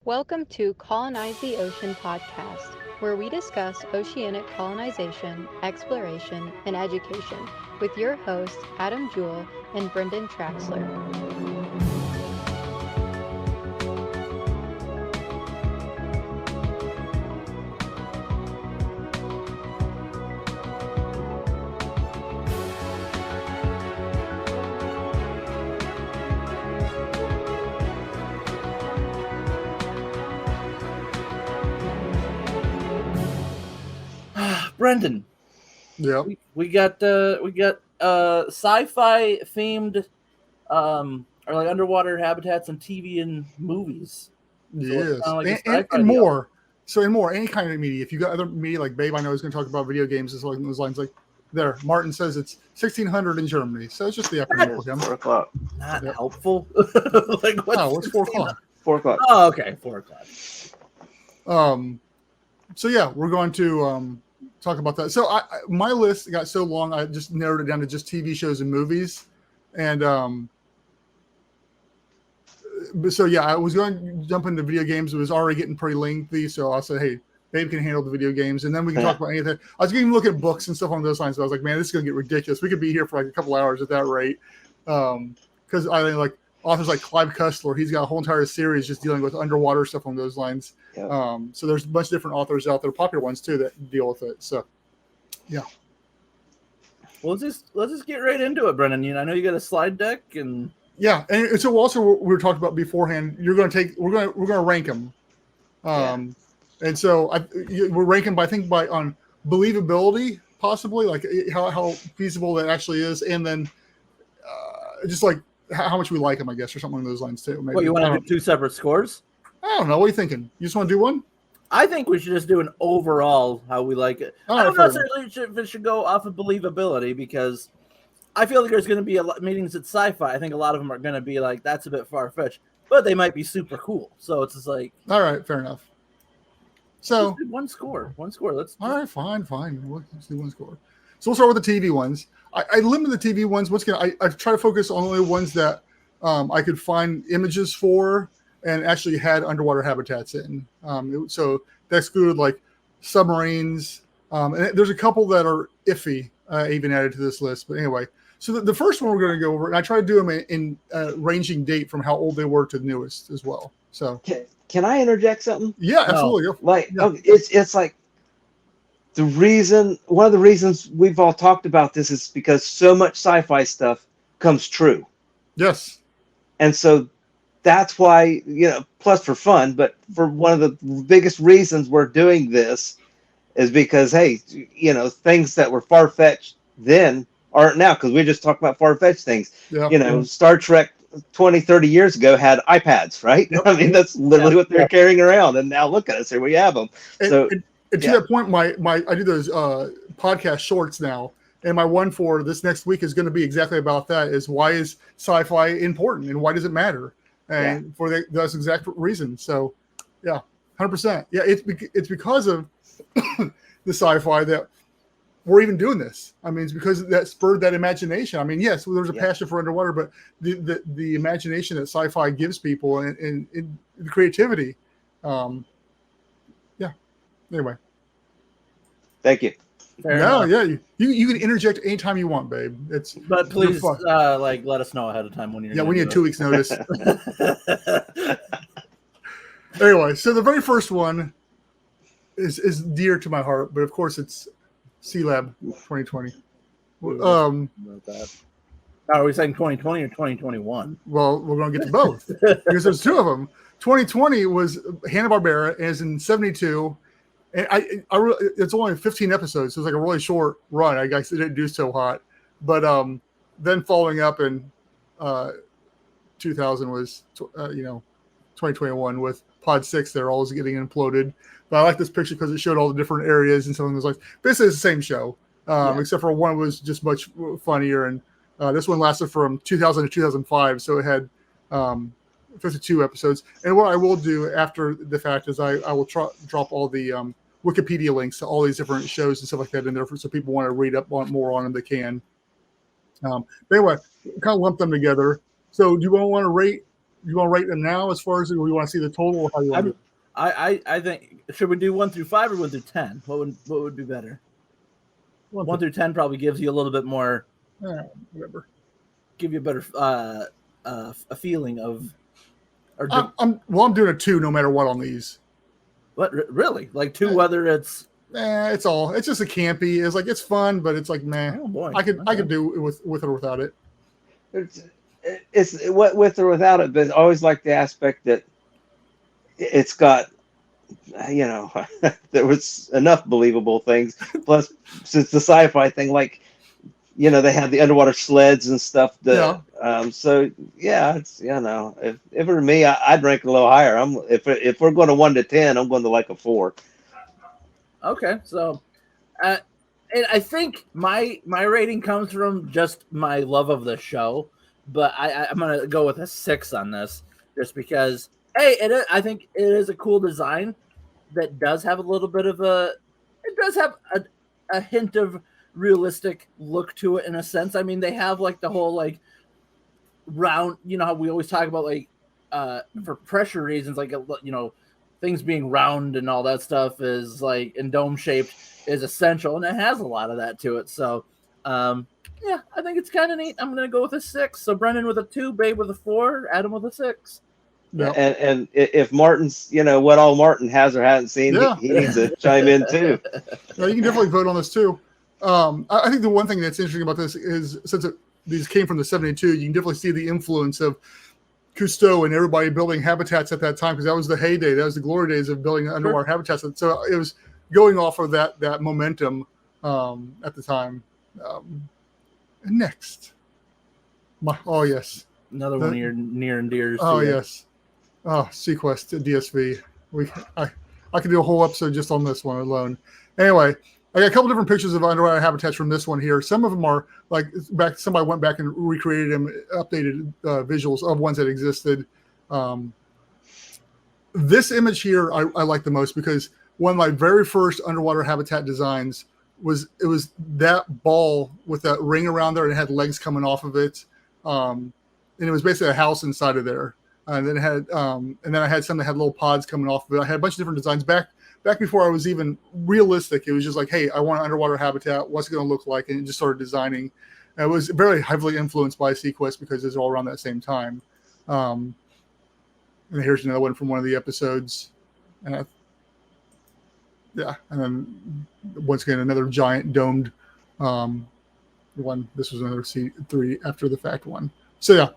Welcome to Colonize the Ocean podcast, where we discuss oceanic colonization, exploration, and education with your hosts Adam Jewell and Brendan Traxler. Brendan, Yeah. we got sci-fi themed or like underwater habitats and TV and movies. So Yes. like And more. So and more, any kind of media. If you got other media like Babe, I know is going to talk about video games and stuff along those lines. Like there, Martin says it's 1600 in Germany, so it's just the afternoon for him. 4 o'clock. Not helpful. Like what's it's 4 o'clock? 4 o'clock. Oh, okay, 4 o'clock. So yeah, we're going to talk about that. So my list got so long, I just narrowed it down to just TV shows and movies, and so yeah, I was going to jump into video games. It was already getting pretty lengthy, so I said, "Hey, Babe can handle the video games, and then we can talk about anything." I was going to look at books and stuff along those lines. So I was like, "Man, this is going to get ridiculous. We could be here for like a couple hours at that rate." Because I think like authors like Clive Cussler, he's got a whole entire series just dealing with underwater stuff along those lines. Yeah. So there's a bunch of different authors out there, popular ones too, that deal with it. So, yeah. Well, let's just get right into it, Brendan. I know you got a slide deck and. Yeah, and so also we were talking about beforehand. We're going to rank them, and so we're ranking by on believability, possibly like how feasible that actually is, and then just like how much we like them, I guess, or something along those lines too. Maybe. Well, you want to do two separate scores? I don't know. What are you thinking? You just want to do one? I think we should just do an overall how we like it. I don't necessarily if it should go off of believability because. I feel like there's going to be a lot of meetings at sci-fi. I think a lot of them are going to be like, that's a bit far-fetched, but they might be super cool. So it's just like, all right, fair enough. So one score. Let's all right, fine. Let's do one score. So we'll start with the TV ones. I limit the TV ones. Once again, I try to focus on only ones that I could find images for and actually had underwater habitats in. So that excluded like submarines. And there's a couple that are iffy, even added to this list. But anyway. So the first one we're going to go over, and I try to do them in ranging date from how old they were to the newest as well. So can I interject something? Yeah, absolutely. It's like one of the reasons we've all talked about this is because so much sci-fi stuff comes true. Yes. And so that's why, plus for fun, but for one of the biggest reasons we're doing this is because, hey, things that were far-fetched then aren't now, because we just talked about far-fetched things. Yeah. Star Trek 20, 30 years ago had iPads, right? Yep. I mean, that's literally what they're carrying around. And now look at us, here we have them. And to that point, I do those podcast shorts now. And my one for this next week is going to be exactly about that, is why is sci-fi important and why does it matter? And for those exact reason. So, yeah, 100%. Yeah, it's because of the sci-fi that we're even doing this. I mean, it's because that spurred that imagination. I mean, yes, there's a passion for underwater, but the imagination that sci-fi gives people and the creativity. Anyway. Thank you. You can interject anytime you want, babe. But please, let us know ahead of time when you're. Yeah, we need 2 weeks notice. Anyway, so the very first one is dear to my heart, but of course it's Sea Lab 2020. Are we saying 2020 or 2021? Well, we're going to get to both because there's two of them. 2020 was Hanna-Barbera, and it's in 72. And it's only 15 episodes, so it's like a really short run. I guess it didn't do so hot. But then following up in 2000 was, 2021 with Pod 6. They're always getting imploded. But I like this picture because it showed all the different areas and something was like, basically it's the same show, except for one was just much funnier. And this one lasted from 2000 to 2005. So it had 52 episodes. And what I will do after the fact is I will drop all the Wikipedia links to all these different shows and stuff like that in there so people want to read up more on them, they can. But anyway, kind of lump them together. So do you want to rate you want to rate them now as far as we want to see the total? Or how you want to do it? I think, should we do 1 through 5 or 1 through 10? What would be better? 1 through 10 probably gives you a little bit more. Whatever. Give you a better a feeling of. I'm doing a 2 no matter what on these. What, really? Like 2, whether it's. It's just a campy. It's like it's fun, but it's like man. Oh boy. I could do it with it or without it. It's with or without it, but I always like the aspect that it's got, there was enough believable things. Plus, since the sci-fi thing, like, they have the underwater sleds and stuff. So yeah, it's if it were me, I'd rank it a little higher. If we're going to 1 to 10, I'm going to like a 4. Okay, so, and I think my rating comes from just my love of the show, but I'm gonna go with a 6 on this, just because I think it is a cool design that does have a little bit of a hint of realistic look to it in a sense. I mean, they have like the whole like round, how we always talk about like for pressure reasons, like things being round and all that stuff is like in dome shaped is essential, and it has a lot of that to it. So yeah, I think it's kind of neat. I'm gonna go with a 6. So Brendan with a 2, Babe with a 4, Adam with a 6. Yeah. And if Martin's, what all Martin has or hasn't seen, he needs to chime in too. Yeah, you can definitely vote on this too. I think the one thing that's interesting about this is since these came from the 72, you can definitely see the influence of Cousteau and everybody building habitats at that time, because that was the heyday. That was the glory days of building underwater habitats. So it was going off of that momentum at the time. Next. Yes. Another one of your near and dears. Oh, yes. Oh, Sequest DSV. I could do a whole episode just on this one alone. Anyway, I got a couple different pictures of underwater habitats from this one here. Some of them are like somebody went back and recreated them, updated visuals of ones that existed. This image here I like the most because one of my very first underwater habitat designs was that ball with that ring around there and it had legs coming off of it. And it was basically a house inside of there. And then I had some that had little pods coming off of it. I had a bunch of different designs back before I was even realistic. It was just like, hey, I want an underwater habitat. What's it going to look like? And just started designing. And it was very heavily influenced by Sequest because it's all around that same time. And here's another one from one of the episodes. And then once again, another giant domed one. This was another C3 after the fact one. So yeah,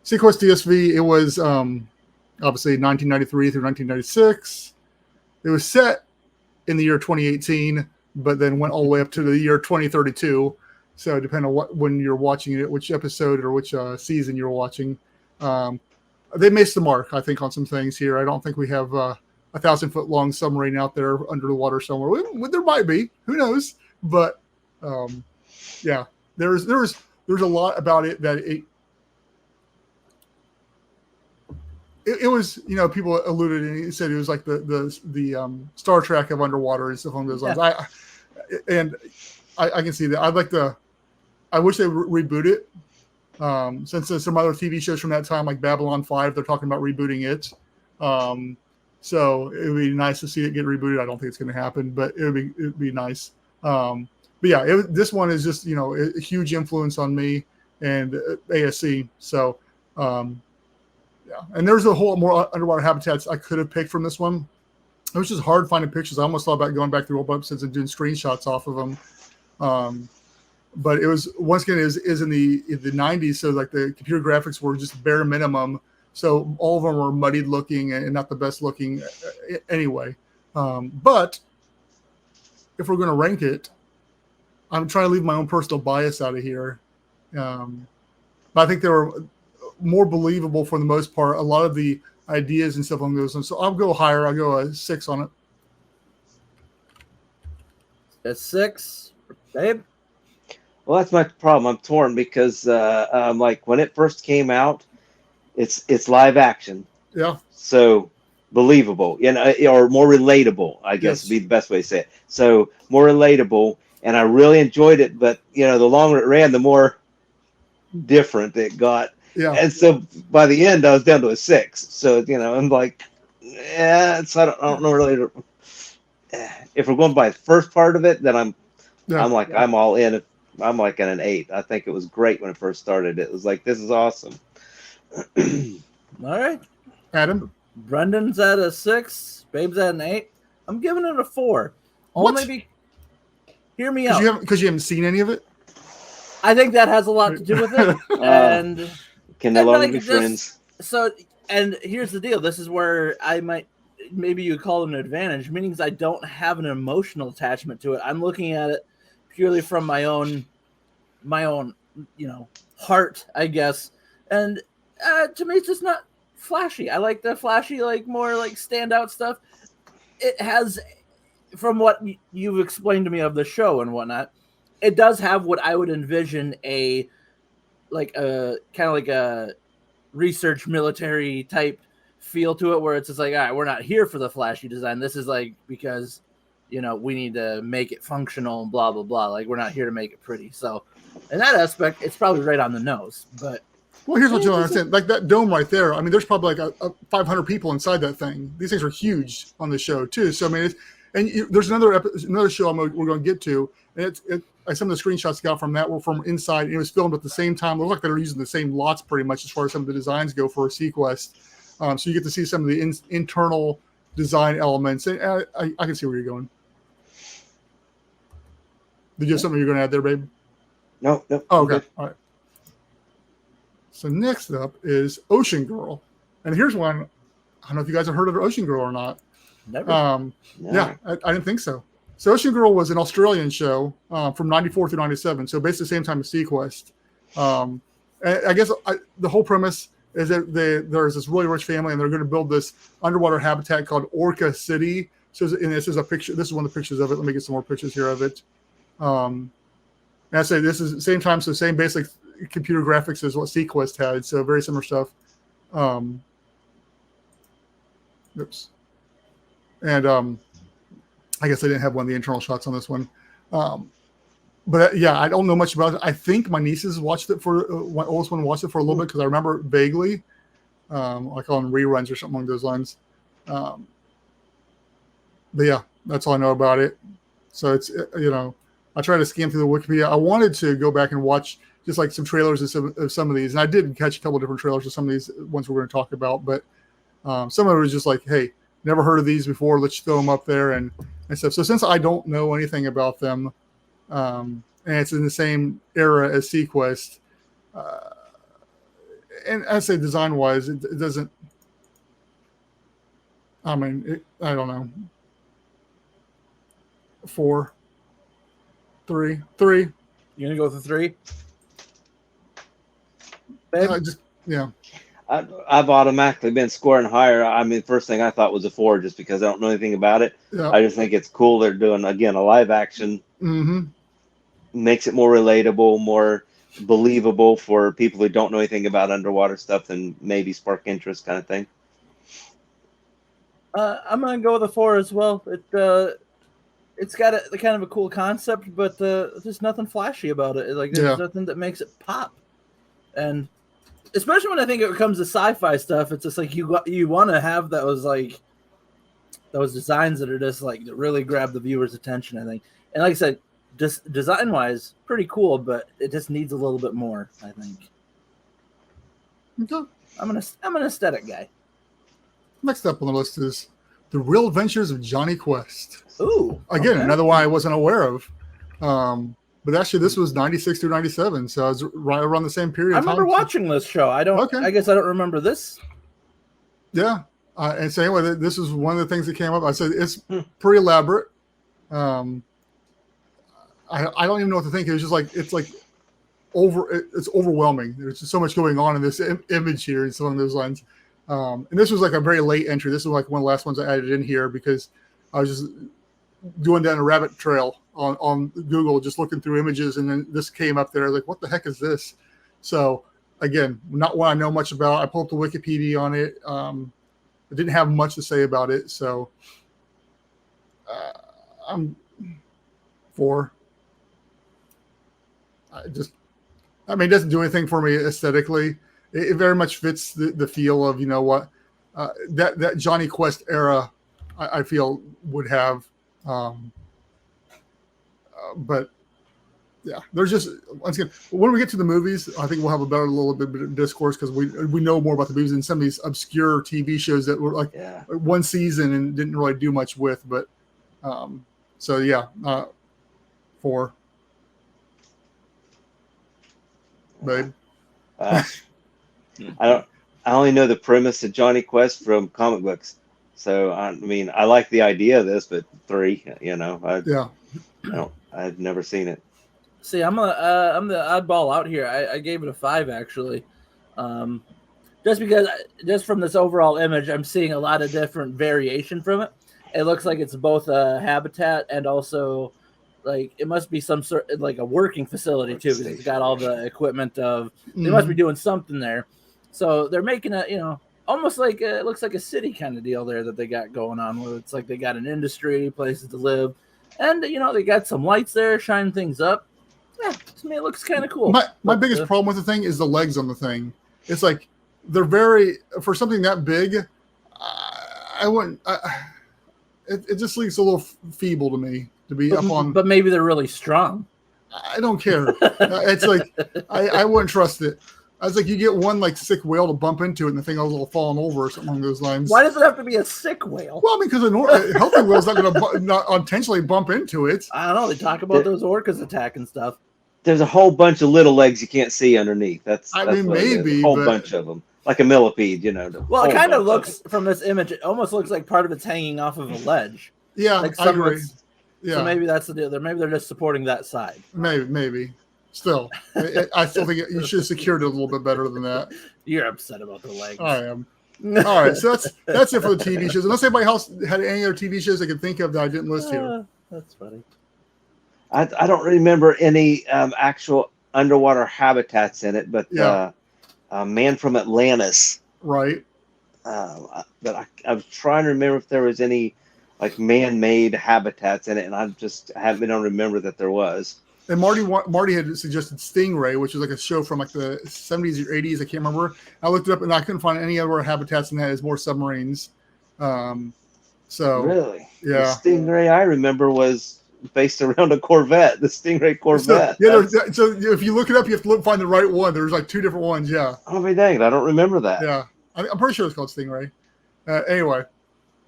Sequest DSV. It was obviously 1993 through 1996. It was set in the year 2018, but then went all the way up to the year 2032. So depending on when you're watching it, which episode or which season you're watching, they missed the mark, I think, on some things here. I don't think we have a 1,000-foot long submarine out there under the water somewhere. There might be, who knows? But yeah, there's a lot about it that it was, people alluded and said it was like the Star Trek of underwater and stuff along those lines. Yeah. I can see that. I wish they would reboot it. Since there's some other TV shows from that time, like Babylon 5, they're talking about rebooting it. So it would be nice to see it get rebooted. I don't think it's going to happen, but it would be nice. But yeah, this one is just, a huge influence on me and ASC. So, yeah, and there's a whole more underwater habitats I could have picked from this one. It was just hard finding pictures. I almost thought about going back through old episodes and doing screenshots off of them. But it was, once again, is in the 90s, so like the computer graphics were just bare minimum. So all of them were muddied looking and not the best looking anyway. But if we're going to rank it, I'm trying to leave my own personal bias out of here. But I think they were more believable for the most part. A lot of the ideas and stuff along those lines. So I'll go higher. I'll go a 6 on it. A 6, Babe? Well, that's my problem. I'm torn because like when it first came out, it's live action. Yeah. So believable, or more relatable, I guess would be the best way to say it. So more relatable, and I really enjoyed it. But the longer it ran, the more different it got. Yeah. And so by the end, I was down to a 6. So, I'm like, yeah, I don't know really. If we're going by the first part of it, then I'm all in. I'm like at an 8. I think it was great when it first started. It was like, this is awesome. All right. Adam? Brendan's at a 6. Babe's at an 8. I'm giving it a 4. What? Only hear me out. Because you haven't seen any of it? I think that has a lot to do with it. And can no longer be friends. So, and here's the deal. This is where maybe you call it an advantage, meaning I don't have an emotional attachment to it. I'm looking at it purely from my own, heart, I guess. And to me, it's just not flashy. I like the flashy, like more like standout stuff. It has, from what you've explained to me of the show and whatnot, it does have what I would envision a research military type feel to it, where it's just like, all right, we're not here for the flashy design. This is like because we need to make it functional and blah blah blah. Like, we're not here to make it pretty. So in that aspect, it's probably right on the nose. But well, here's what you don't understand. Like that dome right there. I mean, there's probably like a 500 people inside that thing. These things are huge on the show too. So I mean, there's another show we're going to get to, and some of the screenshots I got from that were from inside. And it was filmed at the same time. It looked like they were using the same lots pretty much as far as some of the designs go for Sequest. So you get to see some of the internal design elements. And I can see where you're going. Did you have something you're going to add there, babe? No. Oh, okay. All right. So next up is Ocean Girl. And here's one. I don't know if you guys have heard of Ocean Girl or not. Never. No. Yeah, I didn't think so. So Ocean Girl was an Australian show from 94 through 97. So basically the same time as Sequest. And I guess the whole premise is that there's this really rich family and they're going to build this underwater habitat called Orca City. So this is a picture. This is one of the pictures of it. Let me get some more pictures here of it. And I say this is the same time, so same basic computer graphics as what Sequest had. So very similar stuff. Oops. And I guess I didn't have one of the internal shots on this one. But yeah, I don't know much about it. I think my nieces watched it my oldest one watched it for a little bit because I remember it vaguely, like on reruns or something along those lines. But yeah, that's all I know about it. So it's, I tried to scan through the Wikipedia. I wanted to go back and watch just like some trailers of some of these. And I did catch a couple of different trailers of some of these ones we're going to talk about. But some of it was just like, hey, never heard of these before. Let's throw them up there and stuff. So since I don't know anything about them, and it's in the same era as Sequest, and I say design-wise, it doesn't. I mean, I don't know. 4, 3. You gonna go with a 3? Yeah. I've automatically been scoring higher. I mean, first thing I thought was a 4, just because I don't know anything about it. Yeah. I just think it's cool. They're doing again a live action. Mm-hmm. Makes it more relatable, more believable for people who don't know anything about underwater stuff, and maybe spark interest, kind of thing. I'm gonna go with a 4 as well. It's got a kind of a cool concept, but there's nothing flashy about it. Like there's nothing that makes it pop, and especially when I think it comes to sci-fi stuff, it's just like you want to have those designs that are just like that really grab the viewer's attention. I think, and like I said, just design-wise, pretty cool, but it just needs a little bit more. I think. Okay. I'm an aesthetic guy. Next up on the list is The Real Adventures of Johnny Quest. Ooh, again, okay. Another one I wasn't aware of. But actually, this was 96 through 97, so I was right around the same period. I remember watching this show. I guess I don't remember this. Yeah, and so anyway, this is one of the things that came up. I said it's pretty elaborate. I don't even know what to think. It was just like it's overwhelming. There's just so much going on in this image here and some of those lines. And this was like a very late entry. This was like one of the last ones I added in here because I was just going down a rabbit trail on Google, just looking through images, and then this came up there. I was like, what the heck is this? So again, not one I know much about. I pulled up the Wikipedia on it. I didn't have much to say about it, so I'm 4. It doesn't do anything for me aesthetically. it very much fits the feel of, you know what, that Johnny Quest era, I feel would have. But yeah, there's just, once again, when we get to the movies, I think we'll have a little bit of discourse because we know more about the movies than some of these obscure TV shows that were like one season and didn't really do much with. But so yeah, 4. Babe. I only know the premise of Johnny Quest from comic books, so I mean I like the idea of this, but 3, you know, I've never seen it. See, I'm the oddball out here. I gave it a 5 actually, just because just from this overall image, I'm seeing a lot of different variation from it. It looks like it's both a habitat and also like it must be some sort like a working facility too, because it's got all the equipment of. They must be doing something there, so they're making a almost like it looks like a city kind of deal there that they got going on, where it's like they got an industry, places to live, and they got some lights there, shining things up. Yeah, to me it looks kind of cool. My biggest problem with the thing is the legs on the thing. It's like they're very, for something that big. I wouldn't. It just looks a little feeble to me to be up on. But maybe they're really strong. I don't care. It's like I wouldn't trust it. I was like, you get one like sick whale to bump into it, and the thing will falling over or something along those lines. Why does it have to be a sick whale? Well, because a healthy whale's not going to not intentionally bump into it. I don't know. They talk about those orcas attacking stuff. There's a whole bunch of little legs you can't see underneath. That's maybe a whole bunch of them, like a millipede, Well, it kind of looks from this image. It almost looks like part of it's hanging off of a ledge. Yeah, like I agree. Yeah, so maybe that's the deal. Maybe they're just supporting that side. Maybe. Still, I still think you should have secured it a little bit better than that. You're upset about the legs. I am. All right, so that's it for the TV shows. Unless anybody else had any other TV shows I could think of that I didn't list here. That's funny. I don't remember any actual underwater habitats in it, but Man from Atlantis. Right. But I was trying to remember if there was any like man-made habitats in it, and I don't remember that there was. And Marty had suggested Stingray, which was like a show from like the 70s or 80s. I can't remember. I looked it up and I couldn't find any other habitats in that. It's more submarines. So really, yeah. The Stingray I remember was based around a Corvette, the Stingray Corvette. So if you look it up, you have to find the right one. There's like 2 different ones. Yeah. Oh, my dang it! I don't remember that. Yeah, I'm pretty sure it's called Stingray. Anyway,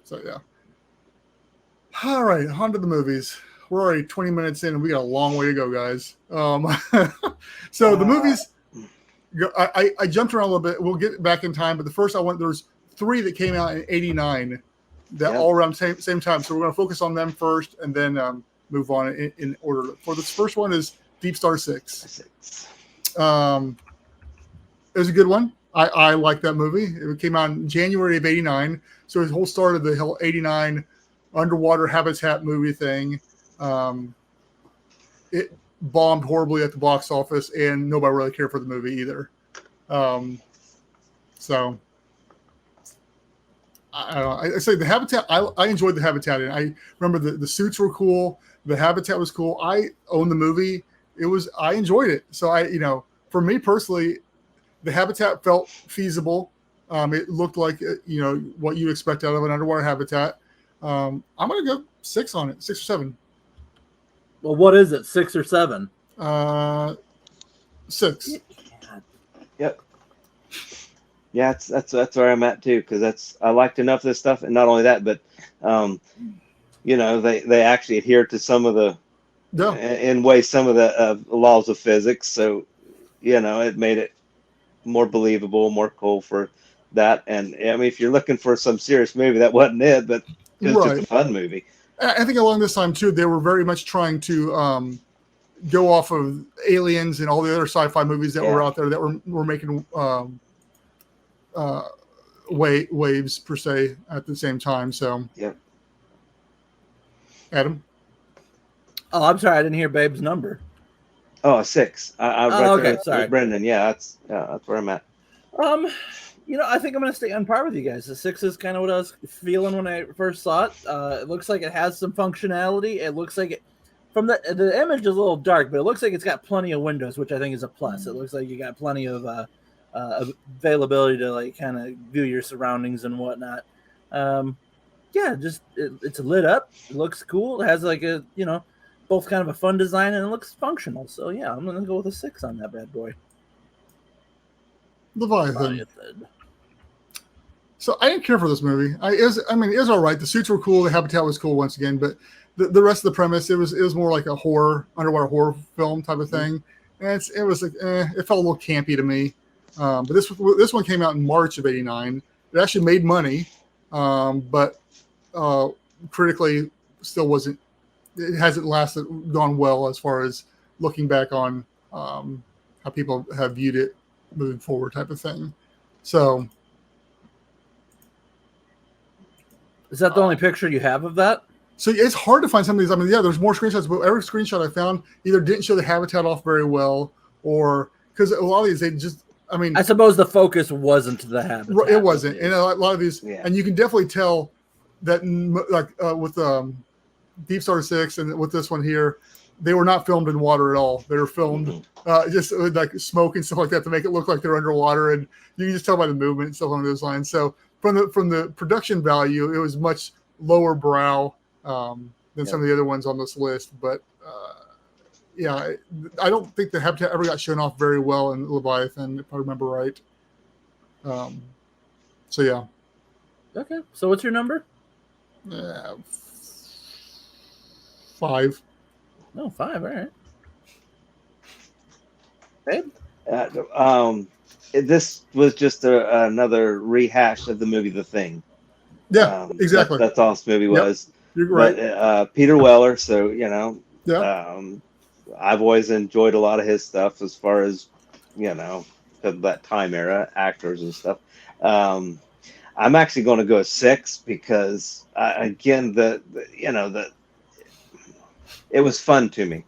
so yeah. All right, on to the movies. We're already 20 minutes in, and we got a long way to go, guys. So the movies, I jumped around a little bit. We'll get back in time, but the first there's 3 that came out in '89 that all around same time. So we're going to focus on them first, and then move on in order. For this first one is Deep Star 6. It was a good one. I like that movie. It came out in January of '89. So the whole start of the whole '89 underwater habitat movie thing. It bombed horribly at the box office, and nobody really cared for the movie either. So I don't know. I say the habitat. I enjoyed the habitat, and I remember the suits were cool. The habitat was cool. I owned the movie. I enjoyed it. So for me personally, the habitat felt feasible. It looked like what you expect out of an underwater habitat. I'm gonna go 6 on it, 6 or 7. Well, what is it? 6 or 7? 6. Yep. Yeah, that's where I'm at too, because I liked enough of this stuff, and not only that, but they actually adhere to some of the some of the laws of physics, so it made it more believable, more cool for that. And I mean, if you're looking for some serious movie, that wasn't it, but it was just a fun movie. I think along this time too, they were very much trying to go off of Aliens and all the other sci-fi movies that were out there that were making waves per se at the same time. So, Adam. Oh, I'm sorry, I didn't hear Babe's number. Oh, 6. Okay, sorry, Brendan. Yeah, that's where I'm at. I think I'm going to stay on par with you guys. The 6 is kind of what I was feeling when I first saw it. It looks like it has some functionality. It looks like from the image is a little dark, but it looks like it's got plenty of windows, which I think is a plus. It looks like you got plenty of availability to like kind of view your surroundings and whatnot. Yeah, just it's lit up. It looks cool. It has like a both kind of a fun design and it looks functional. So yeah, I'm gonna go with a 6 on that bad boy. Leviathan. So I didn't care for this movie. It was all right. The suits were cool. The habitat was cool once again, but the rest of the premise, it was more like a underwater horror film type of thing. And it was like, it felt a little campy to me. But this one came out in March of '89. It actually made money, but critically still wasn't. It hasn't gone well as far as looking back on how people have viewed it moving forward, type of thing. So, is that the only picture you have of that? So it's hard to find some of these. I mean, yeah, there's more screenshots, but every screenshot I found either didn't show the habitat off very well, or because a lot of these, they just, I suppose the focus wasn't the habitat. It wasn't. And a lot of these, and you can definitely tell that, like with Deep Star 6 and with this one here, they were not filmed in water at all. They were filmed just with like smoke and stuff like that to make it look like they're underwater. And you can just tell by the movement and stuff along those lines. So from the production value, it was much lower brow than some of the other ones on this list. But yeah, I don't think the habitat ever got shown off very well in Leviathan, if I remember right. So yeah. Okay. So what's your number? 5. No, 5. All right. Babe? This was just another rehash of the movie The Thing. Yeah, exactly. That's all this movie was. You're right. But, Peter Weller, so yeah. I've always enjoyed a lot of his stuff as far as that time era actors and stuff. I'm actually going to go 6 because again, it was fun to me.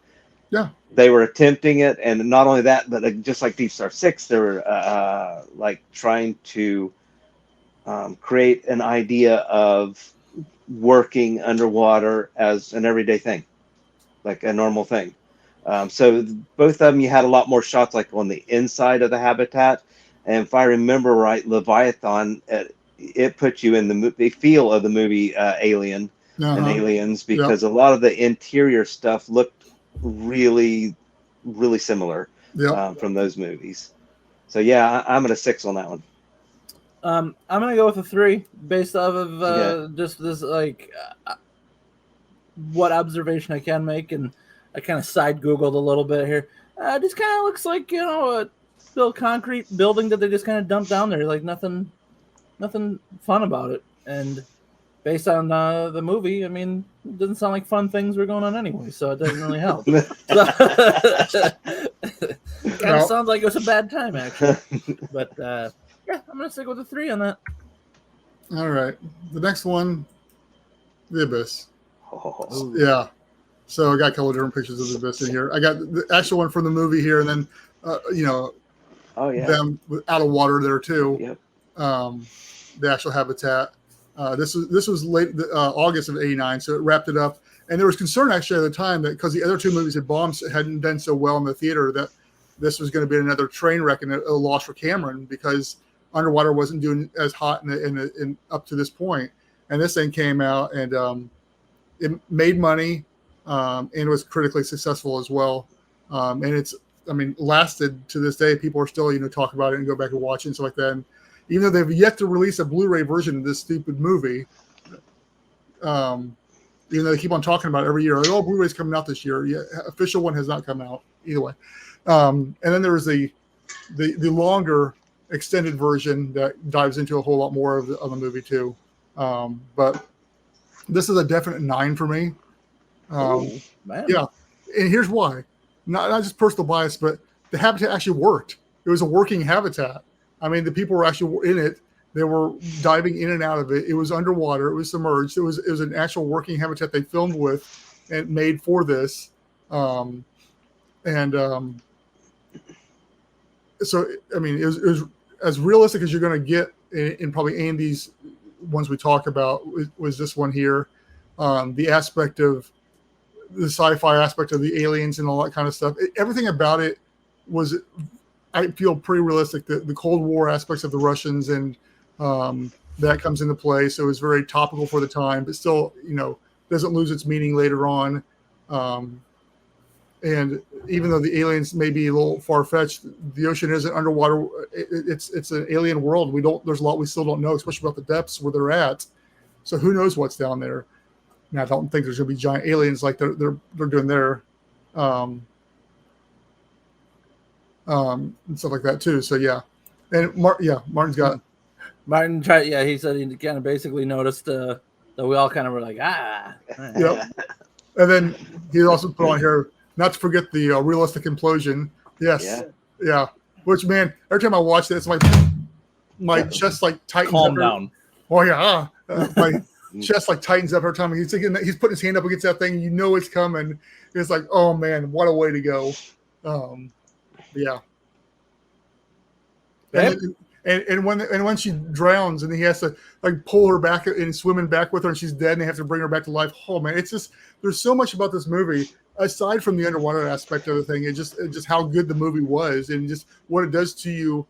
Yeah, they were attempting it, and not only that, but just like Deep Star 6, they were like trying to create an idea of working underwater as an everyday thing, like a normal thing. So both of them, you had a lot more shots like on the inside of the habitat, and if I remember right, Leviathan, it put you in the feel of the movie Alien and Aliens, because a lot of the interior stuff looked really, really similar from those movies. So yeah, I'm at a 6 on that one. I'm gonna go with a 3 based off of just this what observation I can make, and I kind of side Googled a little bit here. Just kind of looks like a little concrete building that they just kind of dumped down there, like nothing fun about it. And based on the movie, it doesn't sound like fun things were going on anyway, so it doesn't really help. Kind of sounds like it was a bad time, actually. But yeah, I'm gonna stick with a 3 on that. All right, the next one, The Abyss. Oh. Yeah. So I got a couple of different pictures of The Abyss in here. I got the actual one from the movie here, and then them out of water there too. Yep. The actual habitat. This was late August of '89, so it wrapped it up. And there was concern actually at the time that because the other 2 movies hadn't done so well in the theater, that this was going to be another train wreck and a loss for Cameron, because underwater wasn't doing as hot in up to this point. And this thing came out and it made money and was critically successful as well. And it's lasted to this day. People are still talk about it and go back and watch it and stuff like that. And even though they've yet to release a Blu-ray version of this stupid movie, even though they keep on talking about it every year, like, oh, Blu-ray's coming out this year. Yeah, official one has not come out either way. And then there was the longer extended version that dives into a whole lot more of the movie too. But this is a definite 9 for me. Yeah, and here's why. Not just personal bias, but the habitat actually worked. It was a working habitat. The people were actually in it. They were diving in and out of it. It was underwater. It was submerged. It was an actual working habitat they filmed with and made for this. So it was as realistic as you're going to get in probably any of these ones we talk about. Was this one here? The aspect of the sci-fi aspect of the aliens and all that kind of stuff. Everything about it was I feel pretty realistic. The Cold War aspects of the Russians and that comes into play. So it's very topical for the time, but still, doesn't lose its meaning later on. And even though the aliens may be a little far-fetched, the ocean isn't underwater. It's an alien world. There's a lot we still don't know, especially about the depths where they're at. So who knows what's down there? Now, I don't think there's going to be giant aliens like they're doing there, and stuff like that too. So yeah, and Martin's got. Martin tried. Yeah, he said he kind of basically noticed that we all kind of were like, Yep. And then he also put on here, not to forget the realistic implosion. Yes. Yeah. Which, man, every time I watch this, my chest like tightens. Calm down. Oh yeah. My chest like tightens up every time he's putting his hand up against that thing. You know it's coming. It's like, oh man, what a way to go. Yeah. And when she drowns and he has to like pull her back and swimming back with her and she's dead and they have to bring her back to life. Oh man, it's just, there's so much about this movie aside from the underwater aspect of the thing. It's just how good the movie was and just what it does to you.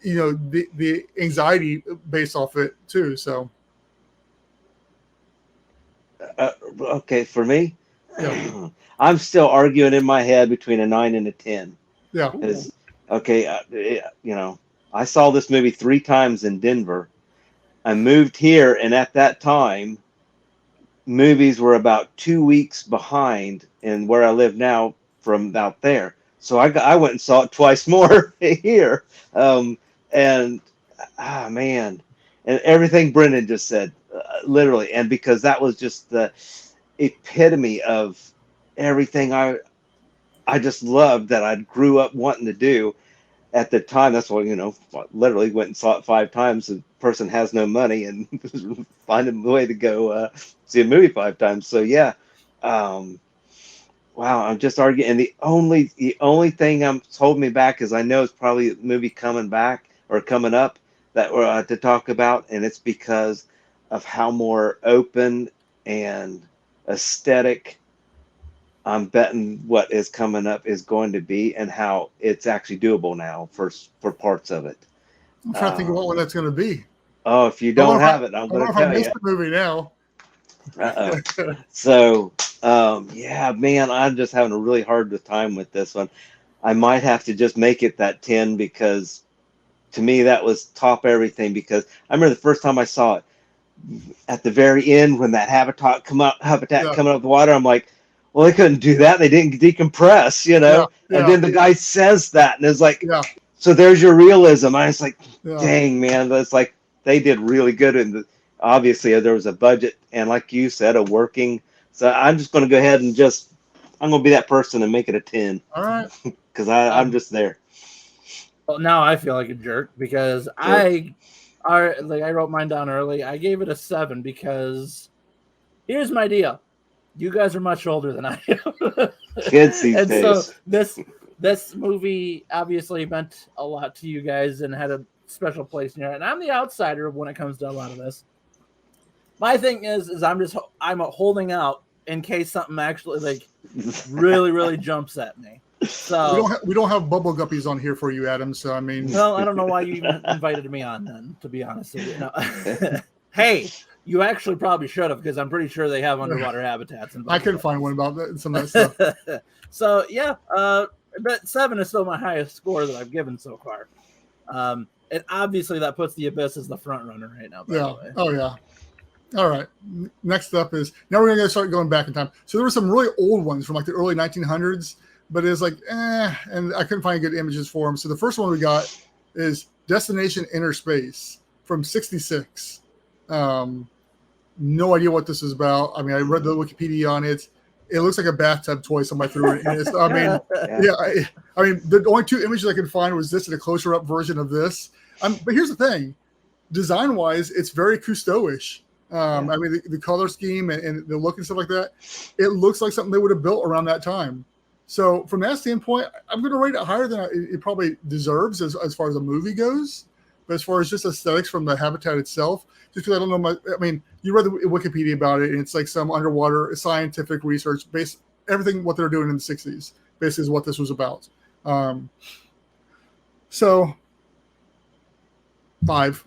The anxiety based off it too. So. Okay, for me, I'm still arguing in my head between a 9 and a 10. Yeah. I saw this movie 3 times in Denver. I moved here, and at that time, movies were about 2 weeks behind in where I live now from out there. So I went and saw it twice more here. Man, and everything Brendan just said, literally, and because that was just the epitome of everything I just loved that I grew up wanting to do at the time. That's why, literally went and saw it 5 times. The person has no money and finding a way to go see a movie 5 times. So yeah, wow, I'm just arguing. And the only thing I'm holding me back is I know it's probably a movie coming back or coming up that we're to talk about, and it's because of how more open and aesthetic I'm betting what is coming up is going to be, and how it's actually doable now for parts of it. I'm trying to think of what one that's going to be. Oh, if you don't have it, I'm going to tell you. The movie now. So, yeah, man, I'm just having a really hard time with this one. I might have to just make it that 10 because to me that was top everything. Because I remember the first time I saw it at the very end when that habitat coming up the water, I'm like, well, they couldn't do that. They didn't decompress, And then the guy says that, and it's like, so there's your realism. I was like, dang, man, that's like they did really good. And obviously, there was a budget, and like you said, a working. So I'm just going to go ahead and I'm going to be that person and make it a 10. All right, because I'm just there. Well, now I feel like a jerk because I wrote mine down early. I gave it a 7 because here's my deal. You guys are much older than I am. Kids these and days. So this movie obviously meant a lot to you guys and had a special place in here. And I'm the outsider when it comes to a lot of this. My thing is I'm holding out in case something actually like really, really jumps at me. So we don't have bubble guppies on here for you, Adam. So I mean, well, I don't know why you even invited me on then, to be honest with you. No. Hey, you actually probably should have, because I'm pretty sure they have underwater habitats. I couldn't find one about that, some of that stuff. So yeah, but 7 is still my highest score that I've given so far. And obviously that puts The Abyss as the front runner right now. Yeah. Oh yeah. All right. Next up is, now we're gonna start going back in time. So there were some really old ones from like the early 1900s, but it's like and I couldn't find good images for them. So the first one we got is Destination Inner Space from '66. No idea what this is about. I mean, I read the Wikipedia on it. It looks like a bathtub toy somebody threw it in. I mean, I mean, the only 2 images I could find was this and a closer up version of this. But here's the thing, design wise, it's very Cousteau-ish. I mean, the color scheme and the look and stuff like that, it looks like something they would have built around that time. So from that standpoint, I'm going to rate it higher than it probably deserves as far as a movie goes. But as far as just aesthetics from the habitat itself, just because I don't know much, I mean, you read the Wikipedia about it, and it's like some underwater scientific research based, everything what they're doing in the 60s, basically is what this was about. So 5.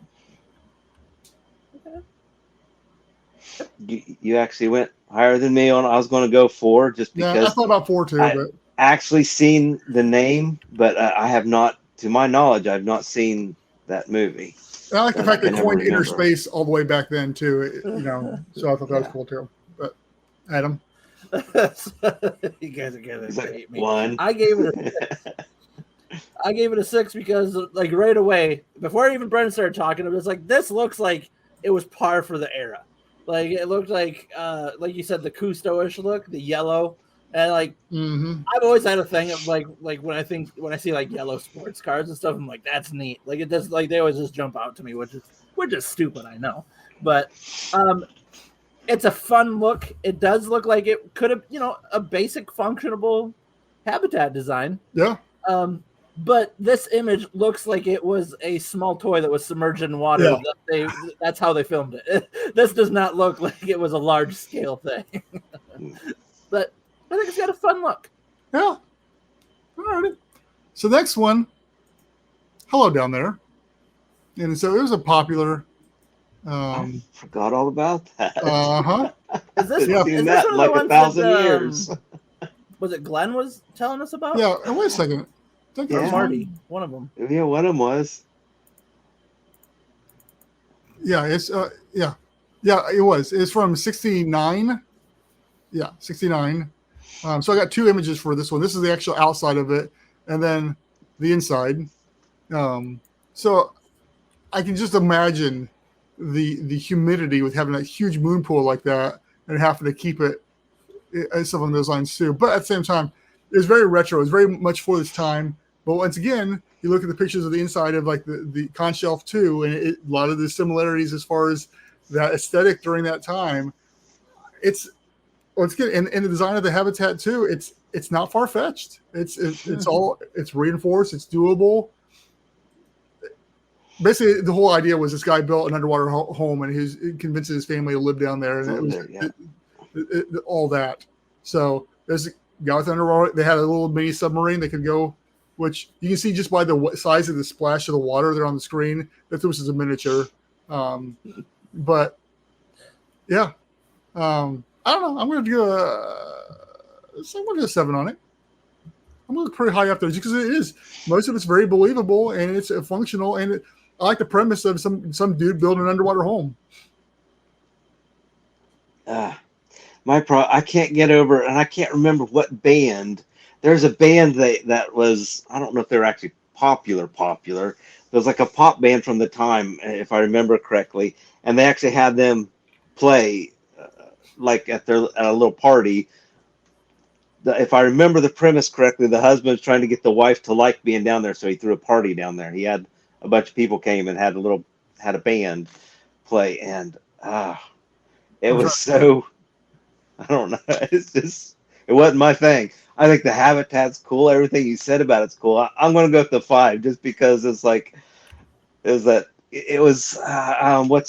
You actually went higher than me on. I was going to go 4 just Yeah, because I thought about 4 too, I but actually seen the name, but I have not, to my knowledge, I've not seen that movie. I like the fact they coined inner remember. space all the way back then too. So I thought that was cool too. But Adam, you guys are gonna hate me. 1. I gave it a 6 because like right away, before even Brendan started talking, it was like this looks like it was par for the era. Like it looked like you said, the Cousteau-ish look, the yellow, and like I've always had a thing of like when I see like yellow sports cars and stuff, I'm like, that's neat. Like it does, like they always just jump out to me, which is stupid, I know, but it's a fun look. It does look like it could have, a basic functionable habitat design. Yeah. But this image looks like it was a small toy that was submerged in water. Yeah. That's how they filmed it. This does not look like it was a large scale thing. But I think it's got a fun look. Yeah. All right. So next one, Hello Down There. And so it was a popular. I forgot all about that. Is this seen that in like 1,000 years? Was it Glenn was telling us about? Yeah. And wait a second. Marty, one of them. Yeah, one of them was. Yeah, it's it was. It's from 69. Yeah, 69. So I got 2 images for this one. This is the actual outside of it, and then the inside. So I can just imagine the humidity with having a huge moon pool like that and having to keep it stuff on those lines too. But at the same time, it was very retro. It's very much for this time. But once again, you look at the pictures of the inside of like the con shelf too, and a lot of the similarities as far as that aesthetic during that time. It's once again, and the design of the habitat too. It's not far fetched. It's reinforced. It's doable. Basically, the whole idea was this guy built an underwater home, and he convinced his family to live down there, and it was all that. So there's a guy with underwater. They had a little mini submarine they could go, which you can see just by the size of the splash of the water there on the screen that this is a miniature. But yeah, I don't know. I'm going to do a 7 on it. I'm going to look pretty high up there just because it is. Most of it's very believable and it's functional, and I like the premise of some dude building an underwater home. I can't get over, and I can't remember what band. There's a band that was, I don't know if they're actually popular. There was like a pop band from the time, if I remember correctly, and they actually had them play like at a little party. If I remember the premise correctly, the husband was trying to get the wife to like being down there, so he threw a party down there. He had a bunch of people came and had a band play, and it was so, I don't know. It's just, it wasn't my thing. I think the habitat's cool. Everything you said about it's cool. I'm going to go with the 5 just because it's like, what's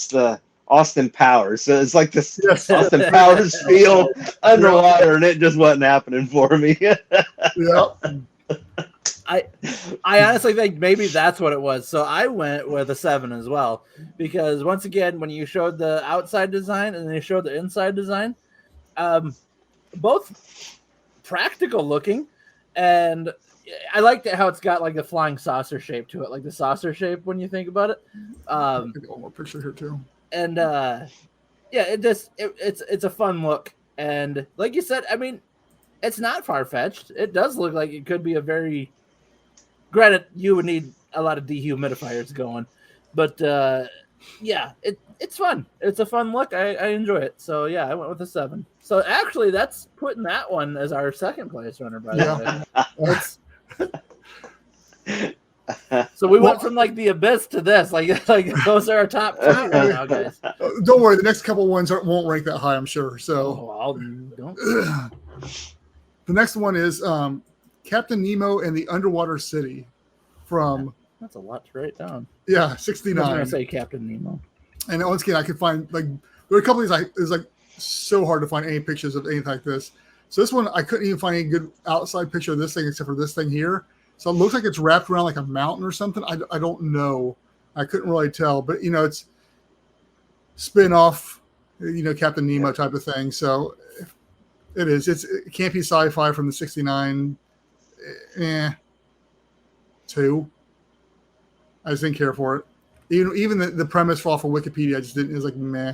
the Austin Powers? So it's like this Austin Powers feel underwater, and it just wasn't happening for me. I honestly think maybe that's what it was. So I went with a 7 as well, because once again, when you showed the outside design and then you showed the inside design, both practical looking, and I liked it how it's got like the flying saucer shape to it, like the saucer shape when you think about it. One more picture here too. And it's a fun look, and like you said, I mean, it's not far fetched. It does look like it could be a very, granted, you would need a lot of dehumidifiers going, but it's fun. It's a fun look. I enjoy it. So yeah, I went with a 7. So actually, that's putting that one as our second place runner. By the way, so we went from like the abyss to this. Like those are our top 2 right now, guys. Don't worry, the next couple ones won't rank that high, I'm sure. So don't. The next one is Captain Nemo and the Underwater City from. That's a lot to write down. Yeah, 69. I was going to say Captain Nemo. And once again, I could find there are a couple of these. It's like so hard to find any pictures of anything like this. So this one, I couldn't even find any good outside picture of this thing except for this thing here. So it looks like it's wrapped around like a mountain or something. I don't know. I couldn't really tell, but it's spin-off, Captain Nemo type of thing. So it is. It can't be sci-fi from the '69. 2. I just didn't care for it. Even the premise off of Wikipedia, I just didn't. It was like meh.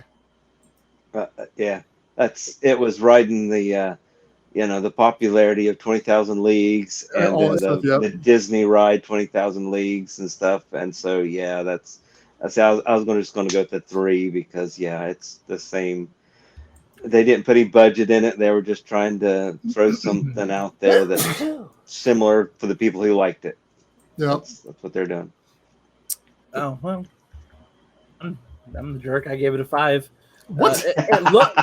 Yeah, it was riding the the popularity of 20,000 Leagues and all then that stuff, the Disney ride 20,000 Leagues and stuff. And so I was just going to go to 3 because it's the same. They didn't put any budget in it. They were just trying to throw something out there that's similar for the people who liked it. Yeah, that's what they're doing. Oh well, I'm the jerk. I gave it a 5. What? It look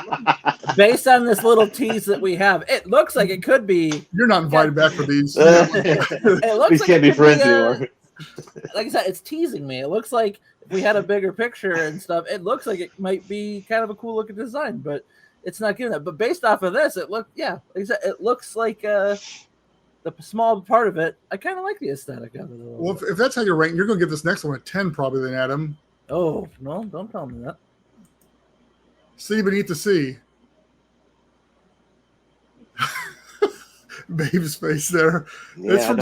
based on this little tease that we have, it looks like it could be. You're not invited back for these. It looks we like can't be friends anymore. Like I said, it's teasing me. It looks like if we had a bigger picture and stuff, it looks like it might be kind of a cool looking design, but it's not giving that. But based off of this, like I said, it looks like the small part of it. I kind of like the aesthetic of it. Well, if that's how you're ranking, you're going to give this next one a 10 probably then, Adam. Oh, no, don't tell me that. Sea Beneath the Sea. Babe's face there. It's from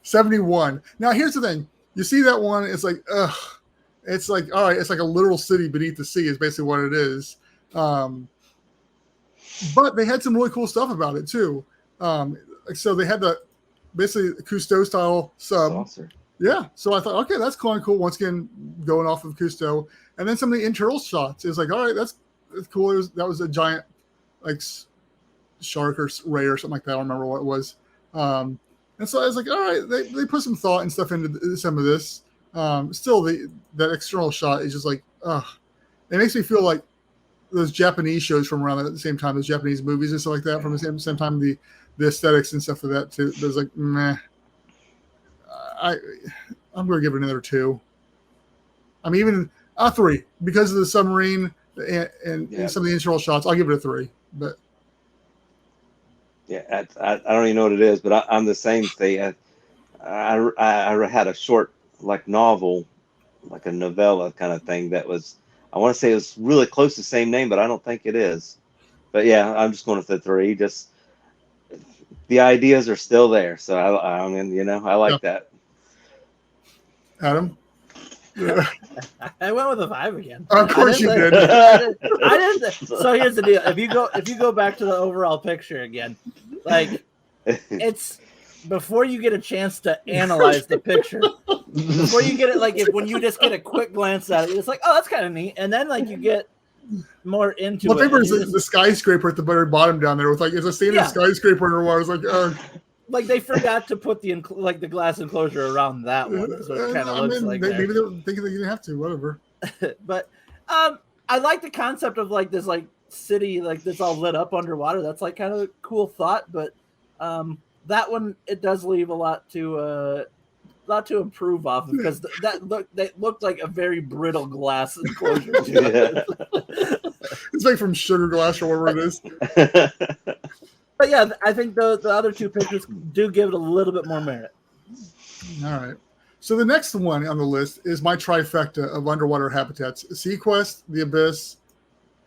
71. Now, here's the thing. You see that one, it's like, ugh. It's like, all right, it's like a literal city beneath the sea is basically what it is. But they had some really cool stuff about it, too. So they had basically Cousteau style sub. Saucer. Yeah. So I thought, okay, that's kind of cool. Once again, going off of Cousteau. And then some of the internal shots. It's like, all right, that's cool. That was a giant, like, shark or ray or something like that. I don't remember what it was. And so I was like, all right, they put some thought and stuff into some of this. Still, that external shot is just like, ugh. It makes me feel like those Japanese shows from around the same time, those Japanese movies and stuff like that, from the same time, the aesthetics and stuff of that too. There's like, meh. I'm going to give it another 2. I mean, even a 3 because of the submarine and some of the internal shots. I'll give it a 3. But yeah, I don't even know what it is, but I'm the same thing. I had a short like novel, like a novella kind of thing that was. I want to say it was really close to the same name, but I don't think it is. But yeah, I'm just going with the 3. Just the ideas are still there, so I mean, I like that. Adam? I went with a 5 again. Of course you did. I didn't. So here's the deal. If you go back to the overall picture again, like it's before you get a chance to analyze the picture, before you get it, like when you just get a quick glance at it, it's like, oh, that's kind of neat, and then like you get more into my it. favorite is the skyscraper at the very bottom down there with like it's a standard skyscraper underwater. It's like, like they forgot to put the glass enclosure around that one, so it kind of looks like maybe they're thinking they didn't have to, whatever. But I like the concept of like this like city like that's all lit up underwater. That's like kind of a cool thought, but that one it does leave a lot to improve off of because that looked like a very brittle glass enclosure. It's like from sugar glass or whatever it is. But yeah, I think the other 2 pictures do give it a little bit more merit. All right. So the next one on the list is my trifecta of underwater habitats: Sequest, The Abyss,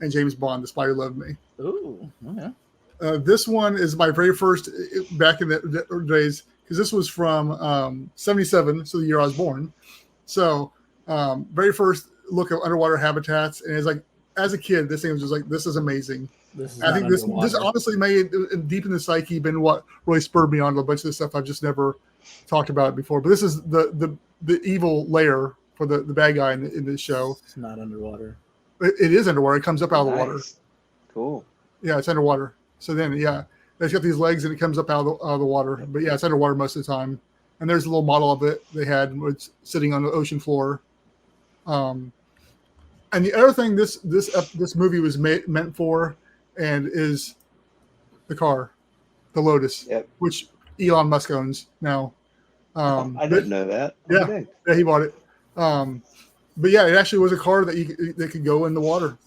and James Bond, The Spy Who Loved Me. Ooh, okay. This one is my very first back in the days because this was from 77, so the year I was born. So very first look at underwater habitats, and it's like as a kid, this thing was just like, this is amazing. I think this honestly may deep in the psyche been what really spurred me on to a bunch of the stuff I've just never talked about before. But this is the evil lair for the bad guy in the show. It's not underwater. It is underwater. It comes up out of the water. Cool. Yeah, it's underwater. So then, it's got these legs and it comes up out of the water. But yeah, it's underwater most of the time. And there's a little model of it they had. It's sitting on the ocean floor. And the other thing this movie was meant for, and is the car, the Lotus, which Elon Musk owns now. I didn't know that. Yeah, he bought it. But yeah, it actually was a car that could go in the water,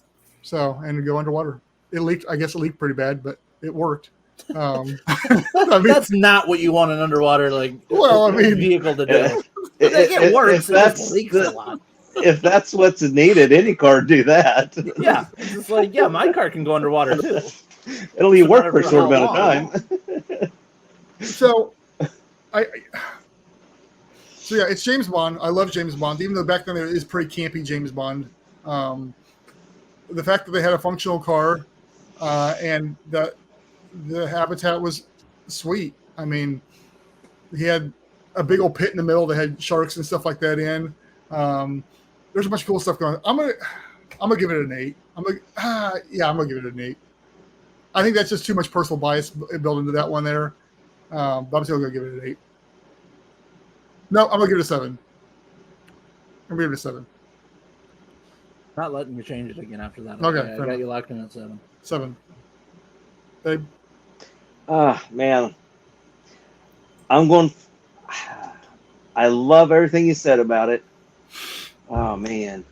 and go underwater. It leaked. I guess it leaked pretty bad, but it worked. That's not what you want an underwater vehicle to do. It works. It just leaks a lot. If that's what's needed, any car do that. Yeah, it's just like my car can go underwater too. It'll only work for a short amount of time. So yeah, it's James Bond. I love James Bond, even though back then it is pretty campy James Bond. The fact that they had a functional car and that the habitat was sweet. I mean, he had a big old pit in the middle that had sharks and stuff like that in. There's a bunch of cool stuff going on. I'm gonna give it an 8. I'm gonna give it an 8. I think that's just too much personal bias built into that one there. But I'm still gonna give it an 8. No, I'm gonna give it a 7. I'm gonna give it a 7. Not letting you change it again after that. Okay, I got you locked in at 7. 7. Babe. Man. I'm going. I love everything you said about it. Oh man.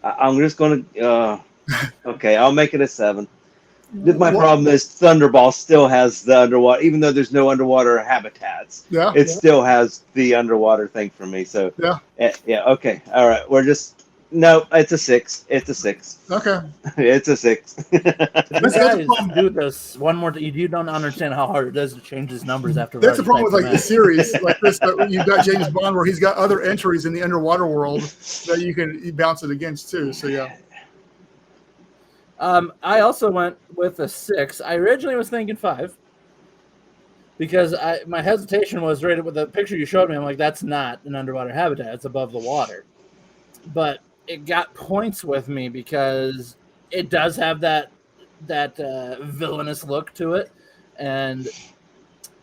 I'm just going to. Okay, I'll make it a 7. My problem is Thunderball still has the underwater, even though there's no underwater habitats. Yeah, it still has the underwater thing for me. So yeah. Okay, all right. No, it's a 6. It's a 6. Okay, it's a 6. You guys do this one more. You don't understand how hard it is to change his numbers after. That's the problem with the series like this. You've got James Bond where he's got other entries in the underwater world that you bounce it against too. So yeah. I also went with a 6. I originally was thinking 5 because my hesitation was right with the picture you showed me. I'm like, that's not an underwater habitat; it's above the water. But it got points with me because it does have that villainous look to it, and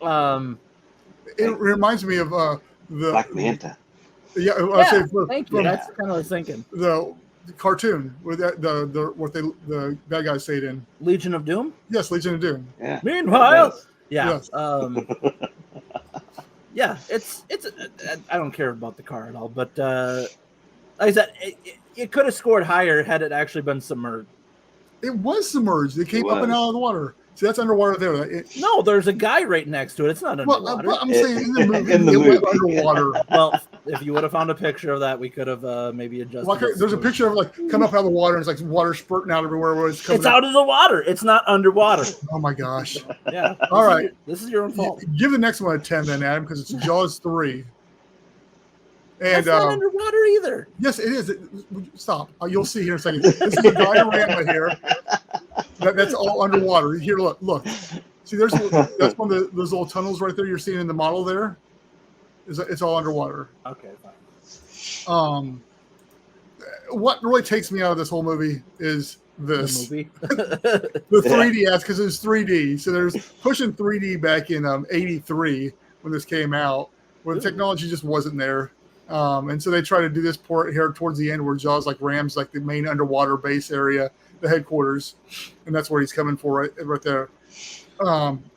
it reminds me of the Black Manta. Yeah, thank you. That's kind of what I was thinking. The cartoon with the bad guys stayed in Legion of Doom. Yes, Legion of Doom. Yeah. Meanwhile, Yes. Yeah, it's I don't care about the car at all, but like I said, it could have scored higher had it actually been submerged. It was submerged. It came up and out of the water. See, that's underwater there. No, there's a guy right next to it. It's not underwater. I'm saying in the movie, it went underwater. Well, if you would have found a picture of that, we could have maybe adjusted. There's a picture of coming up out of the water, and it's like water spurting out everywhere. Where it's out of the water. It's not underwater. Oh my gosh. Yeah. All right. This is your own fault. Give the next one a 10 then, Adam, because it's Jaws 3. And it's not underwater either. Yes, it is. Stop. You'll see here in a second. This is a diorama here. That's all underwater. Here, look. See, that's one of those little tunnels right there you're seeing in the model there. It's all underwater. Okay, fine. What really takes me out of this whole movie is this. The movie? The 3D ads, because it's 3D. So there's pushing 3D back in 83 when this came out, where the technology just wasn't there. And so they try to do this port here towards the end where Jaws rams the main underwater base area, the headquarters, and that's where he's coming for right there.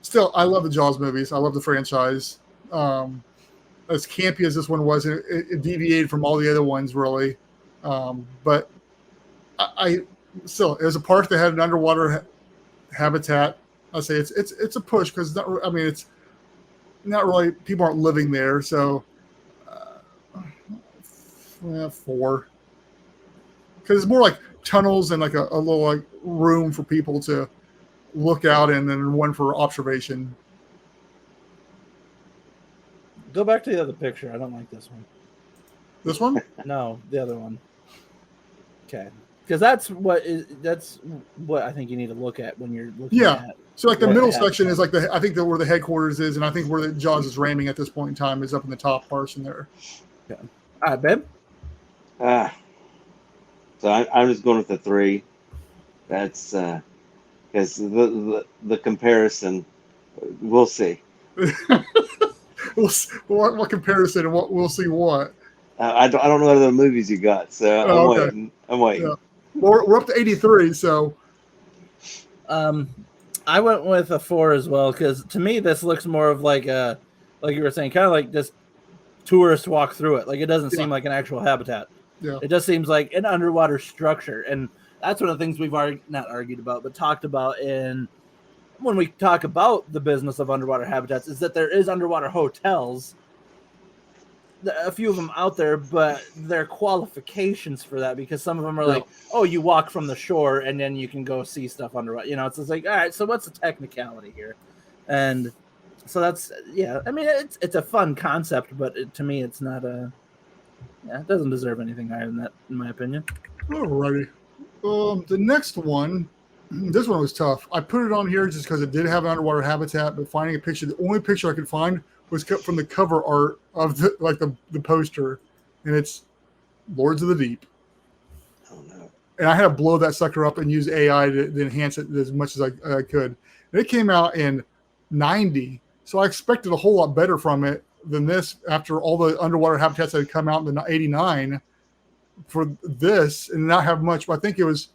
Still, I love the Jaws movies. I love the franchise. As campy as this one was, it deviated from all the other ones really. But I still, it was a park that had an underwater habitat. I say it's a push because it's not really, people aren't living there, so. 4, because it's more like tunnels and a little room for people to look out in, and one for observation. Go back to the other picture. I don't like this one. This one? No, the other one. Okay, because that's what I think you need to look at when you're looking at. So the middle section is I think where the headquarters is, and I think where the Jaws is ramming at this point in time is up in the top portion there. Okay. All right, babe. So I'm just going with the 3. That's because the comparison. We'll see. What comparison and what we'll see what? I don't know what other movies you got, so I'm waiting. Yeah. We're up to 83, so. I went with a 4 as well because to me this looks more of like you were saying, kind of like just tourists walk through it. It doesn't seem like an actual habitat. Yeah. It just seems like an underwater structure, and that's one of the things we've not argued about, but talked about in when we talk about the business of underwater habitats is that there is underwater hotels, a few of them out there, but there are qualifications for that because some of them are like, oh, you walk from the shore and then you can go see stuff underwater. You know, it's just like, all right, so what's the technicality here? And so that's, yeah, I mean, it's a fun concept, but to me, it's not it doesn't deserve anything higher than that, in my opinion. Alrighty. The next one, this one was tough. I put it on here just because it did have an underwater habitat, but finding a picture, the only picture I could find was cut from the cover art of the poster, and it's Lords of the Deep. Oh no! And I had to blow that sucker up and use AI to enhance it as much as I could. And it came out in '90, so I expected a whole lot better from it than this. After all the underwater habitats that had come out in '89, for this and not have much, I think it was.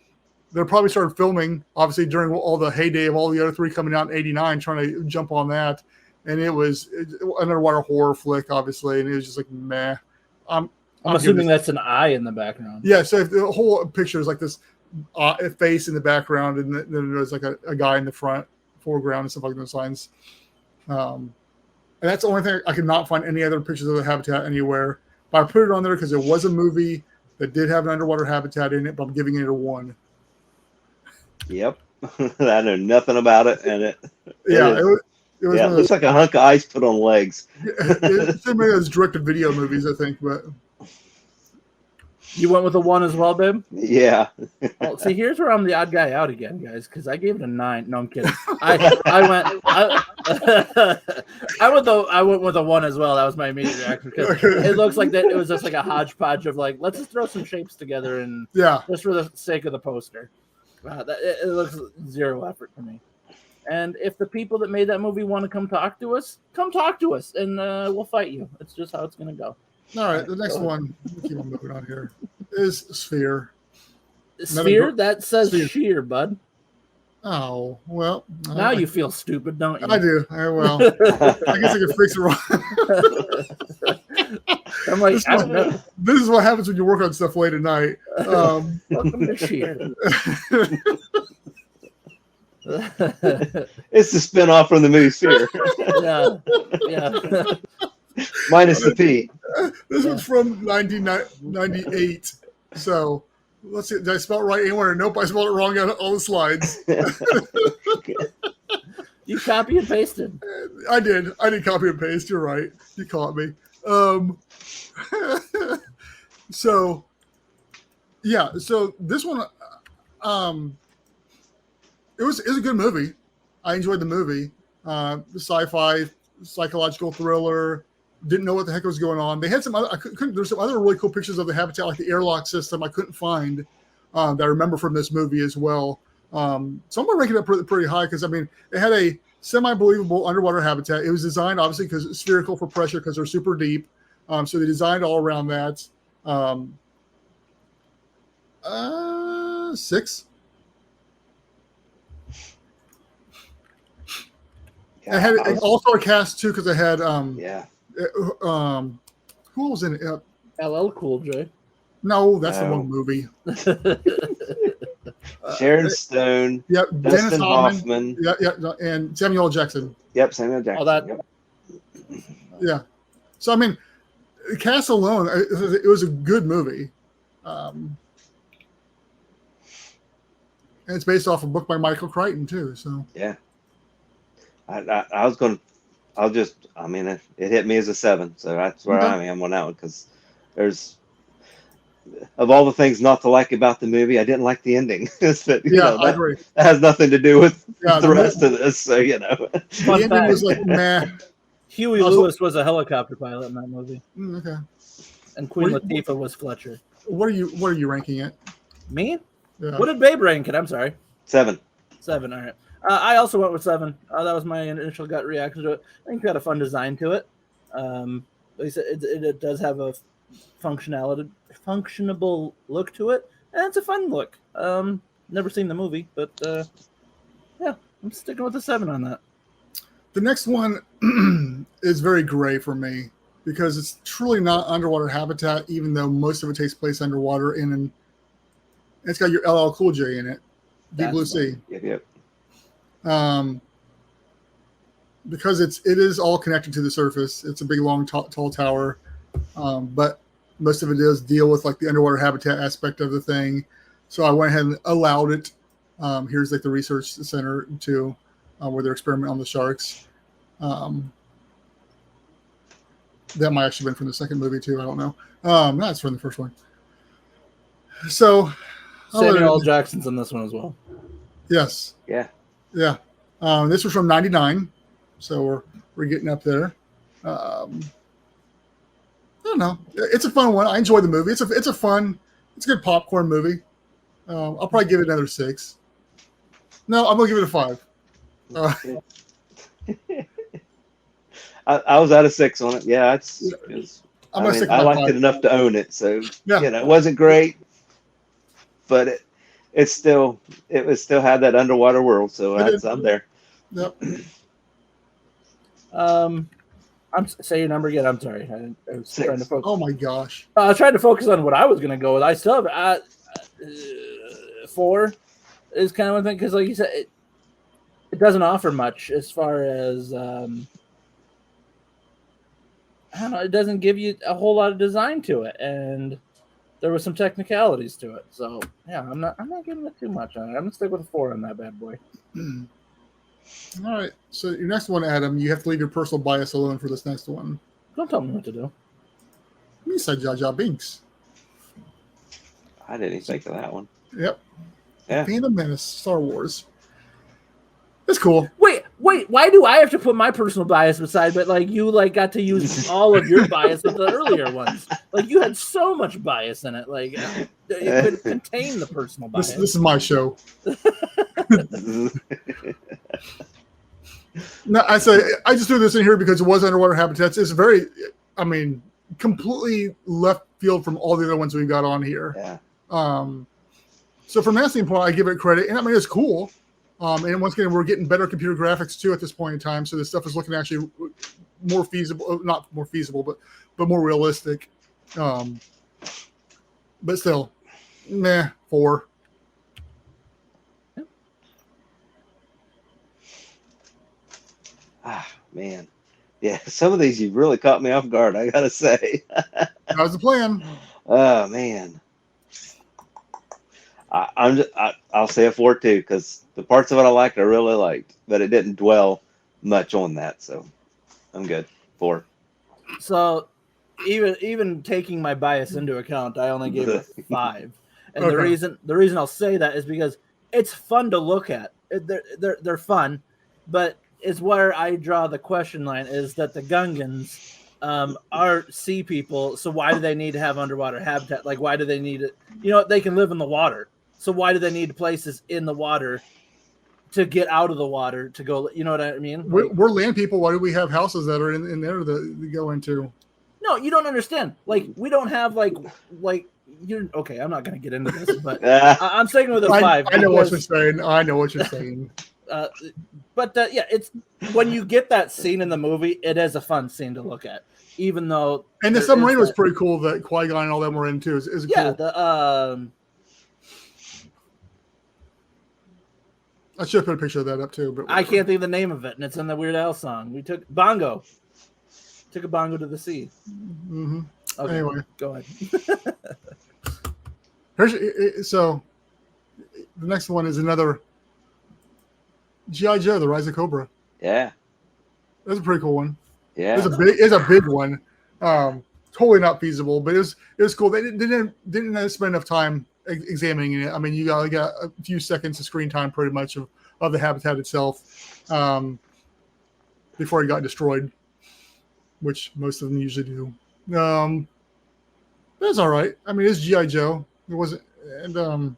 They probably started filming obviously during all the heyday of all the other three coming out in '89, trying to jump on that. And it was an underwater horror flick, obviously, and it was just like, meh. I'm assuming that's an eye in the background. Yeah, so if the whole picture is like this face in the background, and then there's like a guy in the foreground and stuff like those lines. And that's the only thing. I could not find any other pictures of the habitat anywhere. But I put it on there because it was a movie that did have an underwater habitat in it, but I'm giving it a 1. Yep. I know nothing about it, and it looks like a hunk of ice put on legs. It's many of those direct-to-video movies, I think. But you went with a 1 as well, babe? Yeah. Well, see, here's where I'm the odd guy out again, guys, because I gave it a 9. No, I'm kidding. I went with a 1 as well. That was my immediate reaction because it looks like that it was just like a hodgepodge of like, let's just throw some shapes together and just for the sake of the poster. It looks zero effort for me. And if the people that made that movie want to come talk to us, and we'll fight you. It's just how it's going to go. All right, the next one, keep on moving on here, is Sphere. Sphere? That says Sphere. Sheer, bud. Oh, well. Now you feel stupid, don't you? I do. Well, I guess I can fix it wrong. I'm like, this is what happens when you work on stuff late at night. Welcome to Sheer. It's the spinoff from the movie Sphere. Yeah. Minus the P. This one's from 1998. So let's see. Did I spell it right anywhere? Nope, I spelled it wrong on all the slides. You copy and pasted. I did copy and paste. You're right. You caught me. So this one, it was a good movie. I enjoyed the movie. Sci-fi, psychological thriller. Didn't know what the heck was going on. They had some other. There's some other really cool pictures of the habitat, like the airlock system. I couldn't find that I remember from this movie as well. So I'm gonna rank it up pretty high because I mean it had a semi-believable underwater habitat. It was designed obviously because it's spherical for pressure because they're super deep. So they designed all around that. 6. Yeah, I had an all-star cast too because I had who was in it? LL Cool J. No, that's the wrong movie. Sharon Stone. Yep, Dustin Dennis Hoffman. Yeah, and Samuel L. Jackson. Yep, Samuel Jackson. All that. Yep. Yeah. So I mean, the cast alone, it was a good movie. And it's based off a book by Michael Crichton too. So yeah, it hit me as a 7, so that's where I am on that one because there's of all the things not to like about the movie, I didn't like the ending. I agree. That has nothing to do with the rest of this. So the ending was like meh. Huey Lewis was a helicopter pilot in that movie. Okay. And Queen Latifah was Fletcher. What are you ranking it? Me? Yeah. What did Babe rank it? I'm sorry. 7. 7. All right. I also went with 7. That was my initial gut reaction to it. I think it had a fun design to it. It does have a functionable look to it, and it's a fun look. Never seen the movie, but yeah, I'm sticking with the 7 on that. The next one is very gray for me because it's truly not underwater habitat, even though most of it takes place underwater. It's got your LL Cool J in it, Deep Blue Sea. Yep. because it is all connected to the surface. It's a big, long, tall tower, but most of it does deal with like the underwater habitat aspect of the thing. So I went ahead and allowed it. Here's like the research center too, where they're experimenting on the sharks. That might actually have been from the second movie too. I don't know. That's from the first one. So Samuel L. Jackson's in this one as well. Yes. Yeah. Yeah. This was from '99, so we're getting up there. I don't know. It's a fun one. I enjoy the movie. It's a good popcorn movie. I'll probably give it another 6. No, I'm gonna give it a 5. I was at a 6 on it. Yeah, I liked it enough to own it. So it wasn't great, but it still had that underwater world. So I'm there. Yep. Say your number again. I'm sorry. I was 6. trying to focus. Oh my gosh. I was trying to focus on what I was going to go with. I still have 4 is kind of one thing because, like you said, it doesn't offer much as far as I don't know. It doesn't give you a whole lot of design to it, and there were some technicalities to it. So yeah, I'm not giving it too much on it. I'm gonna stick with a 4 on that bad boy. All right. So your next one, Adam, you have to leave your personal bias alone for this next one. Don't tell me what to do. You said Jar Jar Binks. I didn't even think of that one. Yep. Yeah. Being a Menace, Star Wars. It's cool. Wait. Why do I have to put my personal bias aside? But like you, got to use all of your bias with the earlier ones. Like you had so much bias in it. Like it could contain the personal bias. This is my show. No, I just threw this in here because it was underwater habitats. It's very, completely left field from all the other ones we've got on here. Yeah. So from that standpoint, I give it credit, and it's cool. And once again, we're getting better computer graphics too at this point in time. So this stuff is looking actually more feasible, not more feasible, but more realistic. But still, 4. Ah, man. Yeah, some of these you really caught me off guard, I gotta say. That was the plan. Oh man. I'll say a 4 too, because the parts of it I really liked, but it didn't dwell much on that, so I'm good. 4. So even taking my bias into account, I only gave it a 5. And Okay. the reason I'll say that is because it's fun to look at. They're fun, but it's where I draw the question line is that the Gungans are sea people, so why do they need to have underwater habitat? Like, why do they need it? They can live in the water, so why do they need places in the water to get out of the water to go? You know what I mean? We're land people. Why do we have houses that are in there to go into? No, you don't understand. Like, we don't have like you're okay. I'm not going to get into this, but I'm sticking with a 5. I know what you're saying. But it's when you get that scene in the movie, it is a fun scene to look at, even though. And the submarine was pretty cool that Qui-Gon and all them were in too. Is yeah, cool. I should have put a picture of that up too, but I can't think of the name of it, and it's in the Weird Al song. We took a bongo to the sea. Mm-hmm. Okay, anyway, go ahead. So the next one is another G.I. Joe, The Rise of Cobra. Yeah. That's a pretty cool one. Yeah. It's a big one. Totally not feasible, but it was cool. They didn't spend enough time examining it. You got a few seconds of screen time pretty much of the habitat itself before it got destroyed, which most of them usually do. That's all right. It's G.I. Joe. It wasn't, and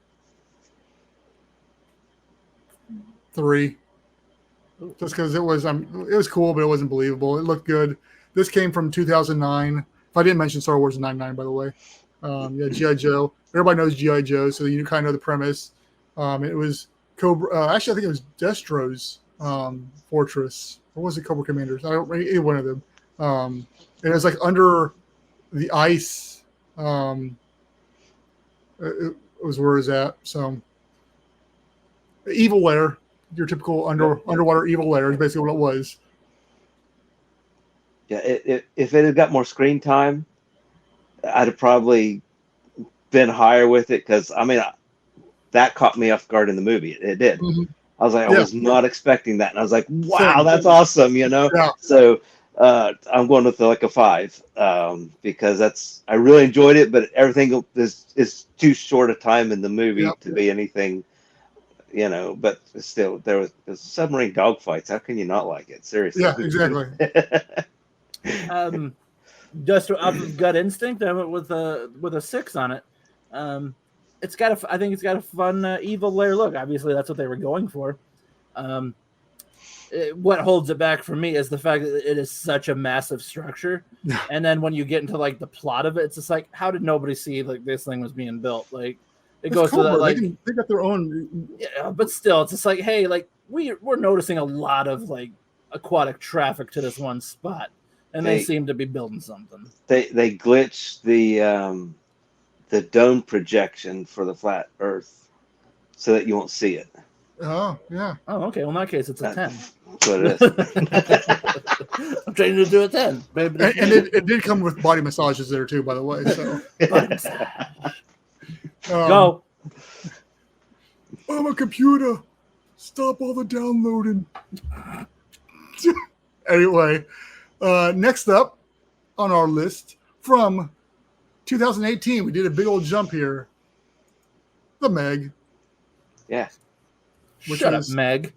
3. Just because it was cool, but it wasn't believable. It looked good. This came from 2009. If I didn't mention Star Wars in '99, by the way. G.I. Joe. Everybody knows G.I. Joe, so you kind of know the premise. It was Cobra. Actually, I think it was Destro's fortress. Or was it Cobra Commanders? I don't remember either one of them. And it was like under the ice. It was where it was at. So, evil lair. Your typical underwater evil lair is basically what it was. Yeah, if it had got more screen time, I'd have probably been higher with it because I mean that caught me off guard in the movie. It did. Mm-hmm. I was like, I was not expecting that, and I was like, wow, Same. that's awesome, you know. Yeah. So I'm going with like a 5 because I really enjoyed it, but everything is too short a time in the movie to be anything, you know. But still, there was submarine dogfights. How can you not like it? Seriously. Yeah, exactly. Just off of gut instinct, I went with a 6 on it. I think it's got a fun evil lair look. Obviously, that's what they were going for. What holds it back for me is the fact that it is such a massive structure, and then when you get into like the plot of it, it's just like, how did nobody see like this thing was being built? Like it goes to that, like they got their own. Yeah, but still, it's just like, hey, like we're noticing a lot of like aquatic traffic to this one spot, and they seem to be building something. They glitched the dome projection for the flat Earth so that you won't see it. Oh, yeah. Oh, okay. Well, in that case, it's a 10. That's what it is. I'm trying to do a 10. And it did come with body massages there, too, by the way. So Go. I'm a computer. Stop all the downloading. Anyway, next up on our list from 2018, we did a big old jump here. The Meg. Yeah. Shut up, Meg.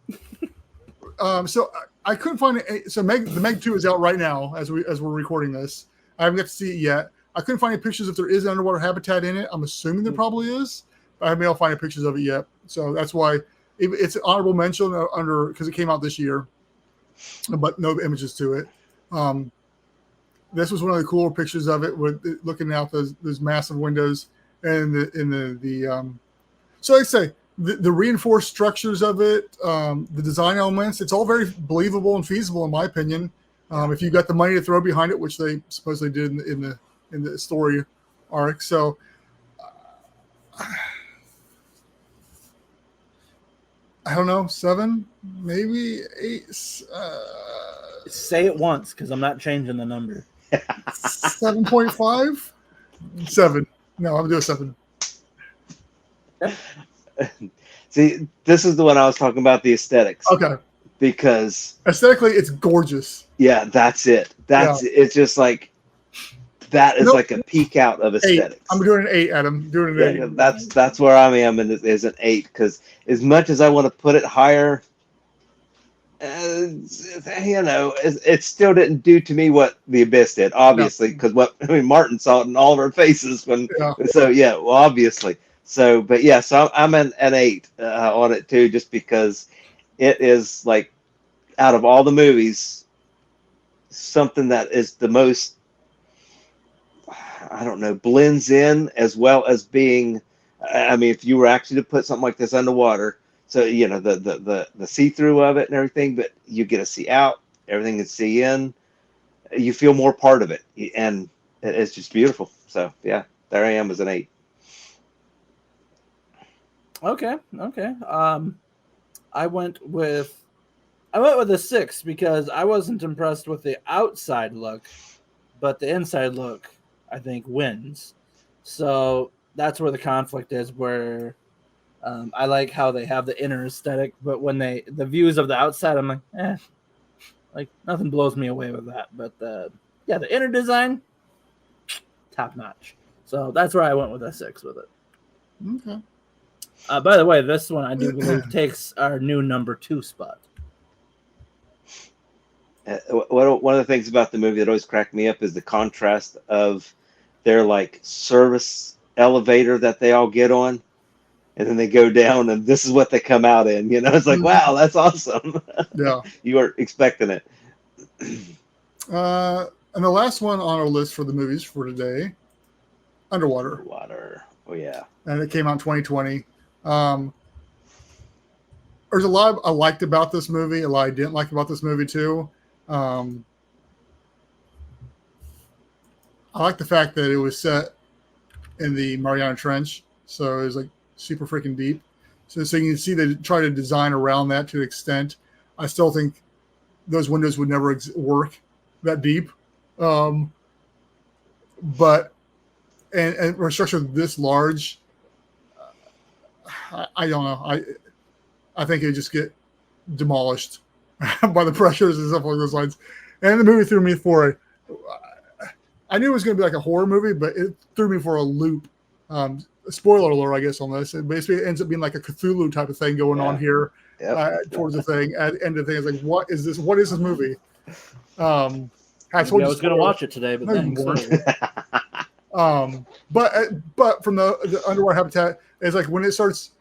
So I couldn't find it. So the Meg 2 is out right now as we're recording this. I haven't got to see it yet. I couldn't find any pictures if there is an underwater habitat in it. I'm assuming there probably is, but I haven't been able to find any pictures of it yet. So that's why it's an honorable mention because it came out this year, but no images to it. This was one of the cooler pictures of it, with looking out those massive windows and so I say the reinforced structures of it, the design elements, it's all very believable and feasible in my opinion. If you got the money to throw behind it, which they supposedly did in the story arc. So I don't know, 7, maybe 8. Say it once, because I'm not changing the number. 7.5? 7. No, I'm doing 7. See, this is the one I was talking about, the aesthetics. Okay. Because aesthetically, it's gorgeous. Yeah, that's it. It's just like that is like a peak out of aesthetics. 8. I'm doing an 8, Adam. Doing an 8. That's where I am, and it is an 8 because as much as I want to put it higher, you know, it still didn't do to me what the Abyss did. Obviously, because Martin saw it in all of our faces when. Yeah. So yeah, well, obviously. So, but yeah, so I'm an 8 on it too, just because it is like out of all the movies, something that is the most, I don't know, blends in as well as being. I mean, if you were actually to put something like this underwater, so you know the see-through of it and everything, but you get to see out, everything is see in. You feel more part of it, and it's just beautiful. So yeah, there I am as an 8. Okay. I went with a 6 because I wasn't impressed with the outside look, but the inside look I think wins. So that's where the conflict is. Where I like how they have the inner aesthetic, but when the views of the outside, I'm like, like nothing blows me away with that. But the inner design, top notch. So that's where I went with a 6 with it. Okay. By the way, this one I do believe takes our new number 2 spot. One of the things about the movie that always cracked me up is the contrast of their like service elevator that they all get on, and then they go down, and this is what they come out in. You know, it's like, wow, that's awesome. Yeah, you weren't expecting it. And the last one on our list for the movies for today, Underwater. Oh yeah. And it came out in 2020. There's a lot I liked about this movie, a lot I didn't like about this movie too. I like the fact that it was set in the Mariana Trench, so it was like super freaking deep. So you can see they try to design around that to an extent. I still think those windows would never work that deep. But and for a structure this large, I don't know. I think it just get demolished by the pressures and stuff along those lines. And the movie threw me for I knew it was going to be like a horror movie, but it threw me for a loop. Spoiler alert, I guess, on this. It basically ends up being like a Cthulhu type of thing going on here towards the thing. At the end of the thing, it's like, what is this? What is this movie? I was going to watch it today, but no, thanks. But from the underwater habitat, it's like when it starts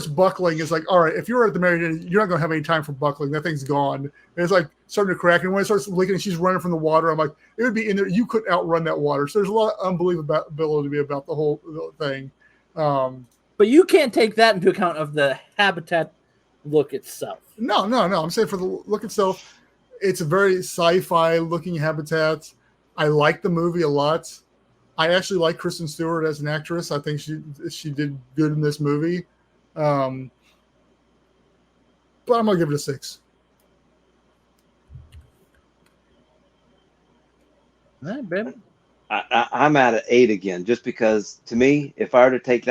buckling. It's like, all right, if you're at the Meridian, you're not going to have any time for buckling. That thing's gone. And it's like starting to crack. And when it starts leaking and she's running from the water, I'm like, it would be in there. You couldn't outrun that water. So there's a lot of unbelievability about the whole thing. But you can't take that into account of the habitat look itself. No. I'm saying for the look itself, it's a very sci-fi looking habitat. I like the movie a lot. I actually like Kristen Stewart as an actress. I think she did good in this movie. But I'm gonna give it a 6. All right, baby. I'm at an 8 again, just because to me, if I were to take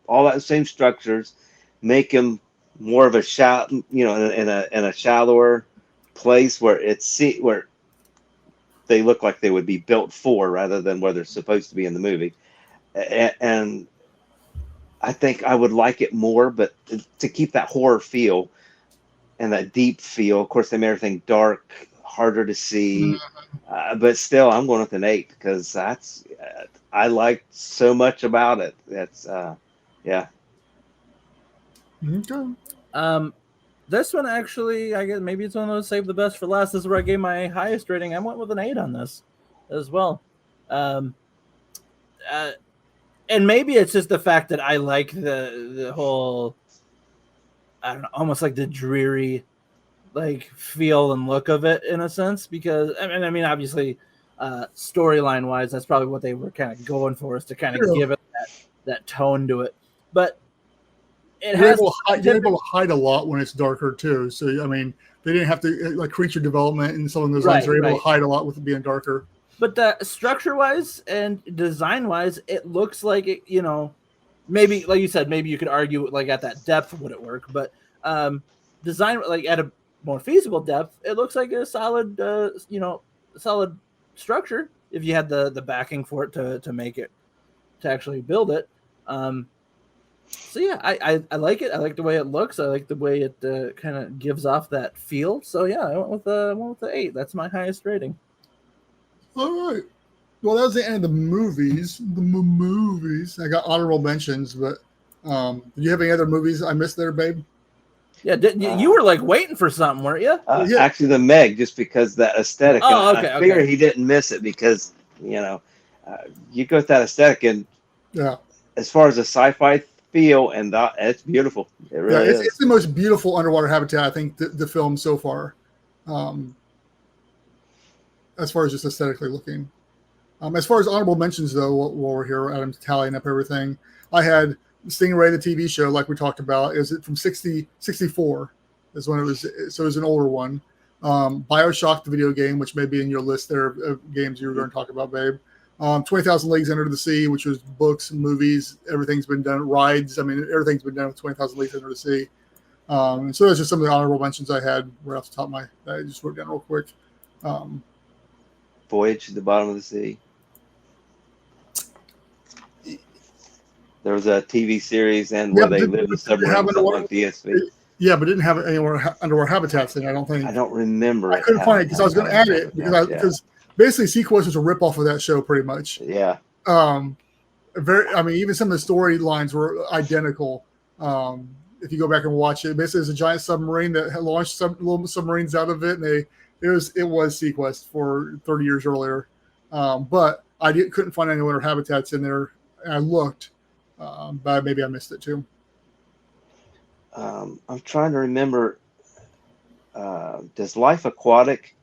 all that same structures, make them more of a in a shallower place where where they look like they would be built for rather than where they're supposed to be in the movie, and I think I would like it more, but to keep that horror feel and that deep feel. Of course, they made everything dark, harder to see, but still, I'm going with an 8 because I liked so much about it. That's yeah. Okay. This one actually, I guess maybe it's one of those save the best for last. This is where I gave my highest rating. I went with an 8 on this as well. And maybe it's just the fact that I like the whole, I don't know, almost like the dreary, like feel and look of it in a sense. Because I mean, obviously, storyline wise, that's probably what they were kind of going for, is to kind of give it that tone to it. But you're able to hide a lot when it's darker too. So I mean, they didn't have to like creature development and some of those lines. They're able to hide a lot with it being darker. But structure-wise and design-wise, it looks like it. Maybe like you said, maybe you could argue like at that depth would it work? But design like at a more feasible depth, it looks like a solid, solid structure if you had the backing for it to make it, to actually build it. So yeah, I like it. I like the way it looks. I like the way it kind of gives off that feel. So yeah, I went with the 8. That's my highest rating. All right. Well, that was the end of the movies. Movies. I got honorable mentions, but do you have any other movies I missed there, babe? Yeah, you were like waiting for something, weren't you? Yeah. Actually, the Meg, just because that aesthetic. Oh, okay. I figure he didn't miss it because you go with that aesthetic, and as far as a sci-fi feel, and it's beautiful. It really is. It's the most beautiful underwater habitat I think the film so far. As far as just aesthetically looking. As far as honorable mentions, though, while we're here, Adam's tallying up everything, I had Stingray, the TV show, like we talked about. Is it from 64 is when it was, so it was an older one. BioShock, the video game, which may be in your list there of games you were going to talk about, babe. 20,000 Leagues Under the Sea, which was books, movies, everything's been done, rides. I mean, everything's been done with 20,000 Leagues Under the Sea. And so that's just some of the honorable mentions I had right off the top of that I just wrote down real quick. Voyage to the Bottom of the Sea. There was a TV series and where they lived in submarines like DSV. Yeah, but didn't have anywhere underwater habitats in. I don't think. I don't remember. I couldn't find it because I was going to add it because basically Sequest was a ripoff of that show pretty much. Yeah. I mean, even some of the storylines were identical. If you go back and watch it, basically, it's a giant submarine that had launched some little submarines out of it, and it was Sequest for 30 years earlier. But I couldn't find any winter habitats in there. And I looked, but maybe I missed it too. I'm trying to remember. Does Life Aquatic?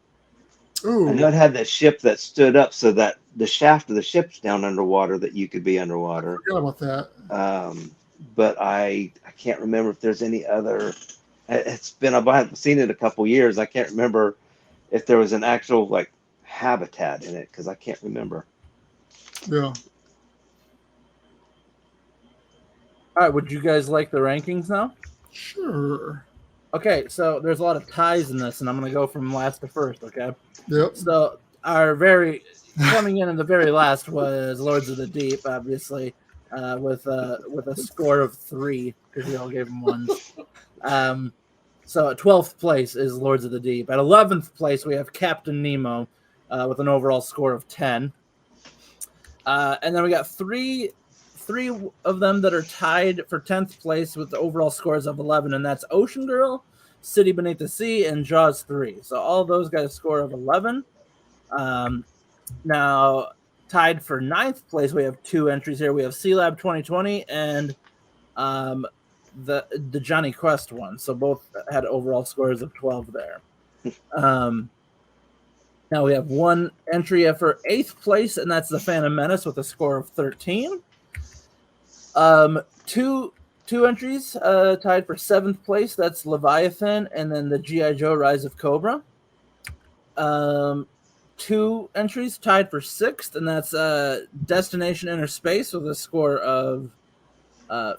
Ooh. I know it had that ship that stood up so that the shaft of the ship's down underwater that you could be underwater. I forgot about that. But I can't remember if there's any other. I haven't seen it a couple years. I can't remember if there was an actual like habitat in it because I can't remember. Yeah. All right, would you guys like the rankings now? Sure. Okay, so there's a lot of ties in this, and I'm going to go from last to first, okay? Yep. So our coming in the very last was Lords of the Deep, obviously, with a score of 3, because we all gave them 1s. So at 12th place is Lords of the Deep. At 11th place, we have Captain Nemo with an overall score of 10. And then we got three of them that are tied for 10th place with the overall scores of 11, and that's Ocean Girl, City Beneath the Sea, and Jaws 3. So all those got a score of 11. Now, tied for 9th place, we have 2 entries here. We have Sea Lab 2020 and the Johnny Quest one. So both had overall scores of 12 there. Now we have 1 entry for 8th place, and that's the Phantom Menace with a score of 13. Two entries tied for 7th place. That's Leviathan, and then the G.I. Joe Rise of Cobra. 2 entries tied for 6th, and that's Destination Inner Space with a score of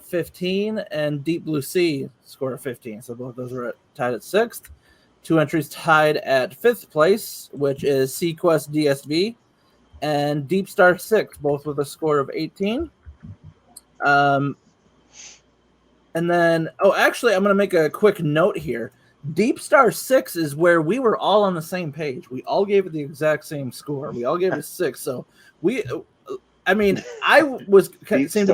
15, and Deep Blue Sea score of 15. So both those were tied at 6th. 2 entries tied at 5th place, which is Sequest DSV and Deep Star 6, both with a score of 18. And then, actually, I'm going to make a quick note here. Deep Star 6 is where we were all on the same page. We all gave it the exact same score. We all gave it a 6. So I was seemed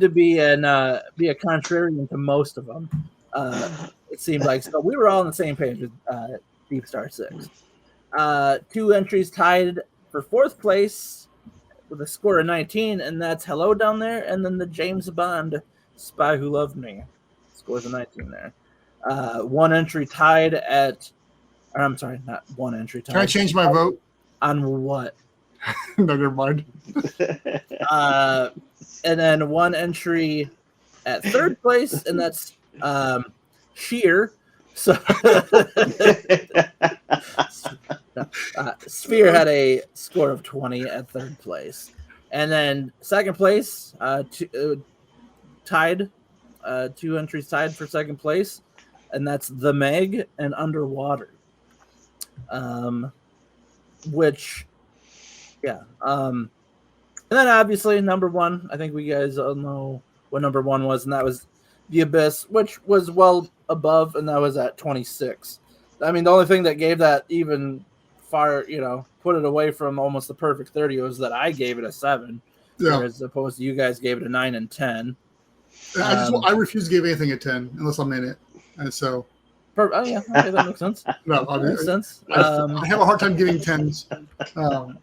to be a contrarian to most of them. It seemed like, so we were all on the same page with Deep Star 6. 2 entries tied for 4th place with a score of 19, and that's Hello Down There, and then the James Bond Spy Who Loved Me scores of 19 there. 1 entry tied at, or I'm sorry, not 1 entry tied. Can I change my vote? On what? No, never mind. And then 1 entry at 3rd place, and that's Sheer. So Sphere had a score of 20 at 3rd place. And then 2nd place, tied, 2 entries tied for 2nd place, and that's The Meg and Underwater. Which, yeah. And then obviously number 1, I think we guys all know what number 1 was, and that was The Abyss, which was well above, and that was at 26. I mean, the only thing that gave that even far, put it away from almost the perfect 30 was that I gave it a 7, as opposed to you guys gave it a 9 and 10. I refuse to give anything a 10 unless I'm in it, and so. Okay, that makes sense. No, that makes sense. I have a hard time giving 10s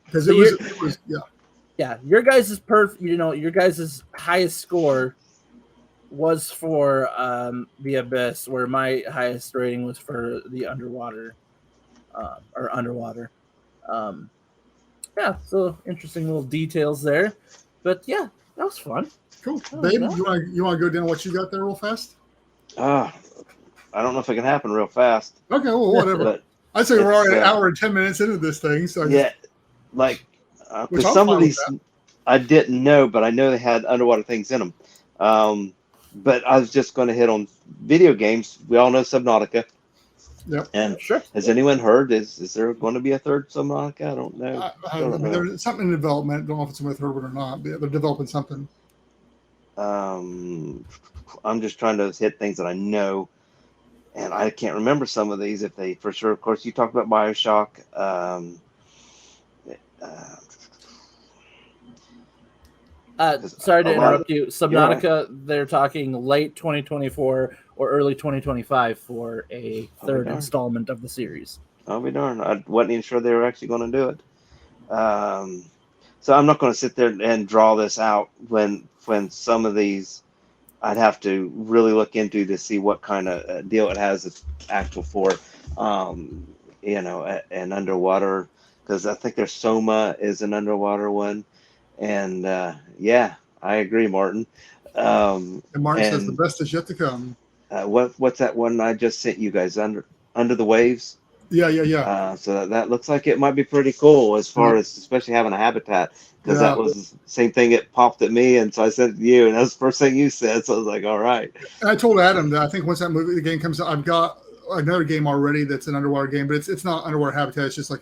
because it was. Yeah, your guys' your guys' highest score was for The Abyss, where my highest rating was for the Underwater. Yeah, so interesting little details there. But yeah, that was fun. Cool. Babe, you want to go down what you got there real fast? I don't know if it can happen real fast. Okay, well, whatever. I'd say we're already an hour and 10 minutes into this thing. So some of these I didn't know, but I know they had underwater things in them. But I was just going to hit on video games. We all know Subnautica. Yep. And has anyone heard? Is there going to be a 3rd Subnautica? I don't know. There's something in development. Don't know if it's with heard it or not. But they're developing something. I'm just trying to hit things that I know, and I can't remember some of these if they for sure. Of course, you talked about BioShock. Sorry to interrupt you. Subnautica, they're talking late 2024 or early 2025 for a 3rd installment of the series. I'll be darned. I wasn't even sure they were actually going to do it. So I'm not going to sit there and draw this out when some of these I'd have to really look into to see what kind of deal it has it's actual for, and underwater, because I think there's Soma is an underwater one. And I agree, Martin. And Martin says the best is yet to come. What's that one I just sent you guys, Under the Waves? Yeah. So that looks like it might be pretty cool as far as especially having a habitat, because that was the same thing. It popped at me, and so I said to you, and that's the first thing you said. So I was like, all right. And I told Adam that I think once the game comes out, I've got another game already that's an underwater game, but it's not underwater habitat. It's just like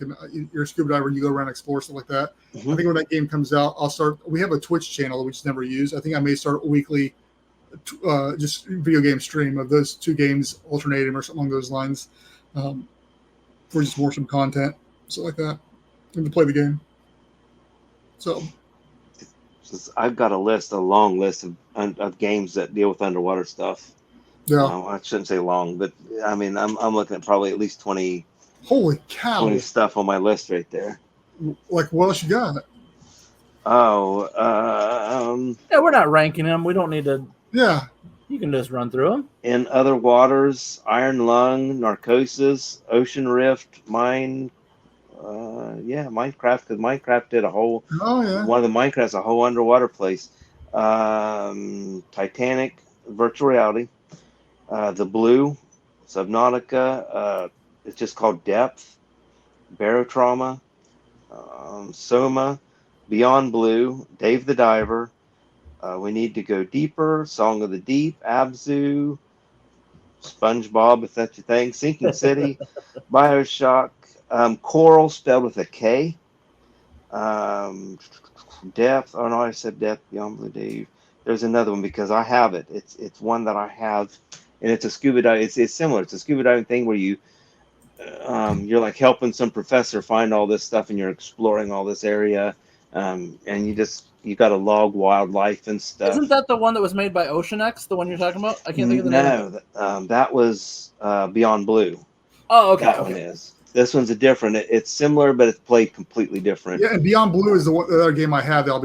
you're a scuba diver and you go around and explore stuff like that. I think when that game comes out, I'll start. We have a Twitch channel that we just never use. I think I may start a weekly just video game stream of those two games alternating or something along those lines, for just more some content, stuff like that, and to play the game. So I've got a long list of games that deal with underwater stuff. Yeah, I shouldn't say long, but I mean I'm looking at probably at least 20. Holy cow! 20 stuff on my list right there. Like what else you got? Yeah, we're not ranking them. We don't need to. Yeah. You can just run through them. In Other Waters, Iron Lung, Narcosis, Ocean Rift, Minecraft, because Minecraft did a whole. Oh yeah. One of the Minecraft's a whole underwater place. Titanic, virtual reality. The Blue, Subnautica. It's just called Depth. Barotrauma, Soma, Beyond Blue, Dave the Diver. We Need to Go Deeper, Song of the Deep, Abzu, SpongeBob, if that's your thing, Sinking City, Bioshock, Coral spelled with a K, Depth. Oh no, I said Depth, Beyond Blue, Dave. There's another one because I have it. It's one that I have, and it's a scuba dive. It's similar. It's a scuba diving thing where you're like helping some professor find all this stuff, and you're exploring all this area, and you got to log wildlife and stuff. Isn't that the one that was made by OceanX, the one you're talking about? I can't think of the name. No, that was Beyond Blue. Oh, okay. That one is. This one's a different. It's similar, but it's played completely different. Yeah, and Beyond Blue is the other game I have that I'll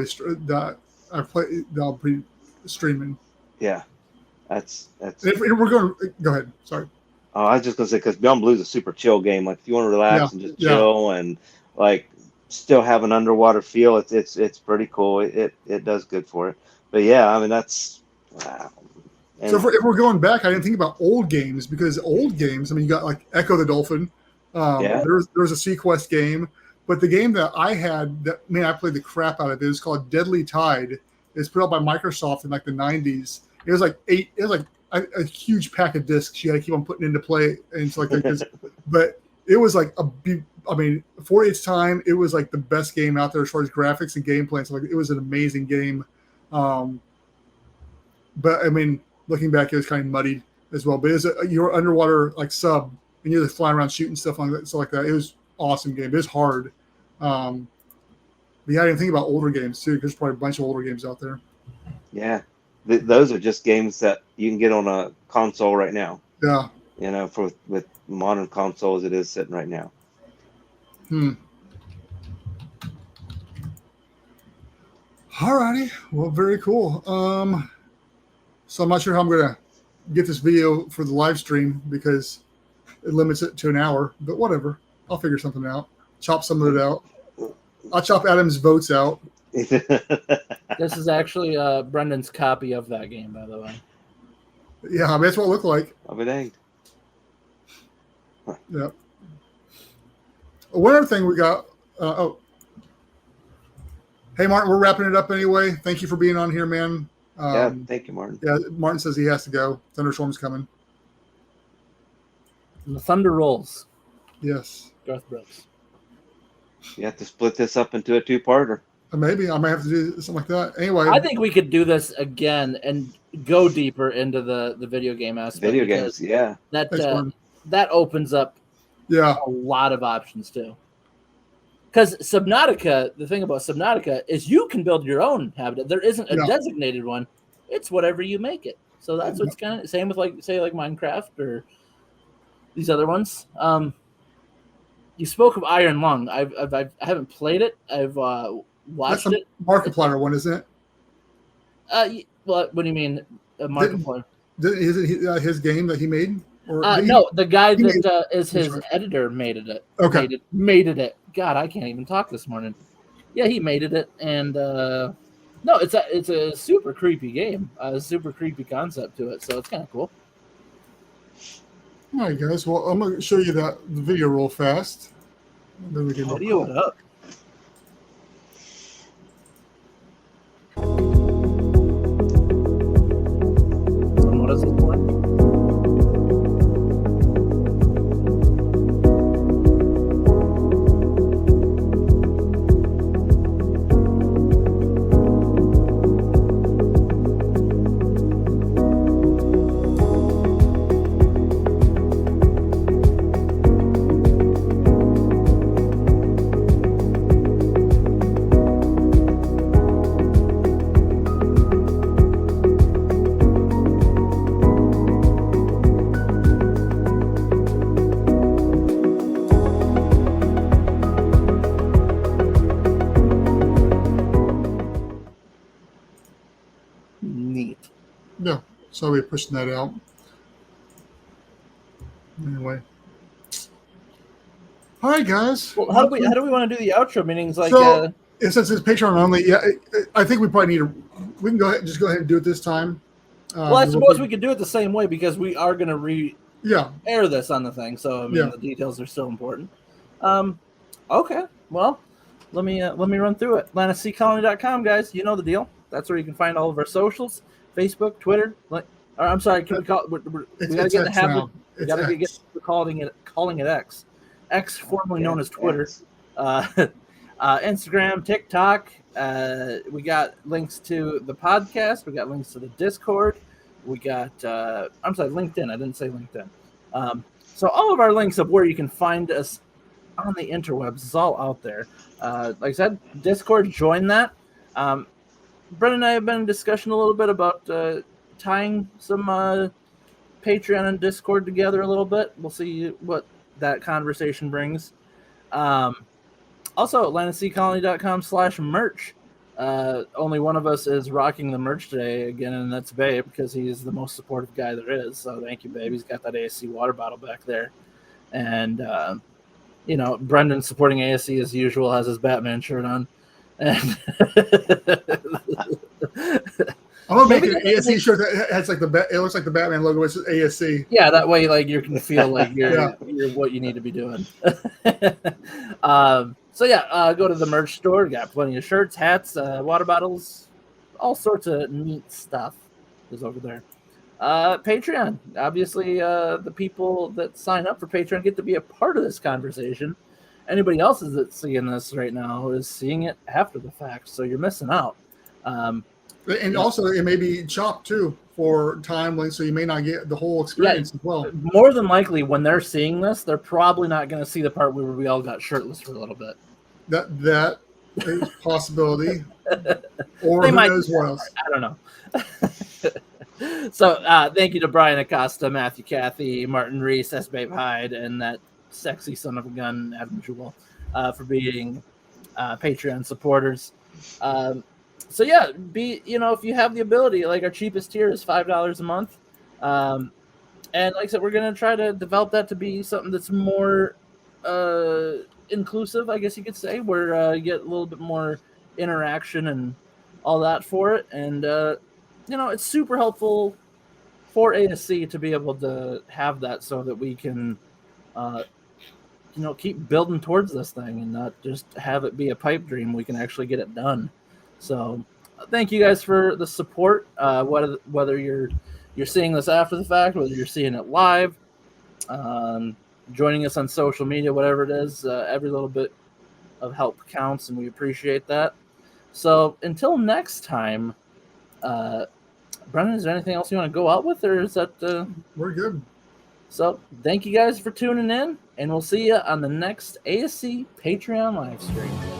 be streaming. Yeah, that's. If we're going, go ahead. Sorry. Oh, I was just gonna say because Beyond Blue is a super chill game. Like if you want to relax and just chill and like still have an underwater feel, it's pretty cool. It does good for it. But yeah, I mean that's. Wow. So if we're going back, I didn't think about old games because old games. I mean, you got like Echo the Dolphin. There's a Sequest game, but the game that I had I played the crap out of it. It's called Deadly Tide. It's put out by Microsoft in like the 90s. It was like a huge pack of discs you had to keep on putting into play, and it's like this. But it was like for its time, it was like the best game out there as far as graphics and gameplay. So like it was an amazing game. But I mean, looking back, it was kind of muddied as well. But you're underwater like sub, and you're just flying around shooting stuff like that. It was an awesome game. It was hard. But yeah, I didn't think about older games too. There's probably a bunch of older games out there. Yeah. Those are just games that you can get on a console right now. Yeah. With modern consoles, it is sitting right now. Alrighty. Well, very cool. So I'm not sure how I'm gonna get this video for the live stream because it limits it to an hour. But whatever, I'll figure something out. Chop some of it out. I'll chop Adam's votes out. This is actually Brendan's copy of that game, by the way. Yeah, I mean, that's what it looked like. I'll be danged. Yeah. One other thing we got. Hey, Martin, we're wrapping it up anyway. Thank you for being on here, man. Yeah, thank you, Martin. Yeah, Martin says he has to go. Thunderstorm's coming. And the thunder rolls. Yes. Garth Brooks. You have to split this up into a two-parter. Maybe I might have to do something like that. Anyway, I think we could do this again and go deeper into the video game aspect. Video games, yeah. That opens up a lot of options too. Because Subnautica, the thing about Subnautica is you can build your own habitat. There isn't a designated one. It's whatever you make it. So that's what's kind of same with like Minecraft or these other ones. You spoke of Iron Lung. I haven't played it. I've watched it. Markiplier one, isn't it? What do you mean, Markiplier? Is it his game that he made? No, the guy that is his editor made it. Okay. Made it. God, I can't even talk this morning. Yeah, he made it, and no, it's a super creepy game, a super creepy concept to it. So it's kind of cool. All right, guys. Well, I'm going to show you the video real fast. Then we can video it up. What is it for? Neat. Yeah, so we're pushing that out. Anyway. All right, guys. Well, how do we want to do the outro meetings? Like, so, since it's Patreon only, yeah, I think we probably need we can go ahead and do it this time. Well, I suppose we could do it the same way because we are going to air this on the thing. So I mean, the details are still important. Okay. Well, let me run through it. AtlanticSeaColony.com, guys. You know the deal. That's where you can find all of our socials: Facebook, Twitter. I'm sorry. Can we call it? We got to get the habit. We got to get calling it X. X, formerly known as Twitter. Instagram, TikTok. We got links to the podcast. We got links to the Discord. We got I'm sorry, LinkedIn. I didn't say LinkedIn. So all of our links of where you can find us on the interwebs is all out there. Like I said, Discord, join that. Brent and I have been in discussion a little bit about tying some Patreon and Discord together a little bit. We'll see what that conversation brings. Also, AtlanticSeaColony.com/merch. Only one of us is rocking the merch today again, and that's Babe, because he's the most supportive guy there is. So thank you, Babe. He's got that ASC water bottle back there. And, Brendan supporting ASC as usual, has his Batman shirt on. And I'm gonna make an ASC shirt that has it looks like the Batman logo. It's just ASC. Yeah, that way, you can feel like you're what you need to be doing. Go to the merch store. We got plenty of shirts, hats, water bottles, all sorts of neat stuff is over there. Patreon, obviously, the people that sign up for Patreon get to be a part of this conversation. Anybody else that's seeing this right now is seeing it after the fact, so you're missing out. And also, it may be chopped too for time length, so you may not get the whole experience as well. More than likely, when they're seeing this, they're probably not going to see the part where we all got shirtless for a little bit. That is a possibility, or who knows what else. I don't know. So, thank you to Brian Acosta, Matthew Cathy, Martin Reese, S. Babe Hyde, and that sexy son of a gun, Adam Jewell, for being Patreon supporters. So yeah, if you have the ability, our cheapest tier is $5 a month. And like I said, we're going to try to develop that to be something that's more inclusive, I guess you could say, where you get a little bit more interaction and all that for it. And, it's super helpful for ASC to be able to have that so that we can, keep building towards this thing and not just have it be a pipe dream. We can actually get it done. So thank you guys for the support, whether you're seeing this after the fact, whether you're seeing it live, joining us on social media, whatever it is, every little bit of help counts, and we appreciate that. So until next time, Brendan, is there anything else you want to go out with, or is that... We're good. So thank you guys for tuning in, and we'll see you on the next ASC Patreon live stream.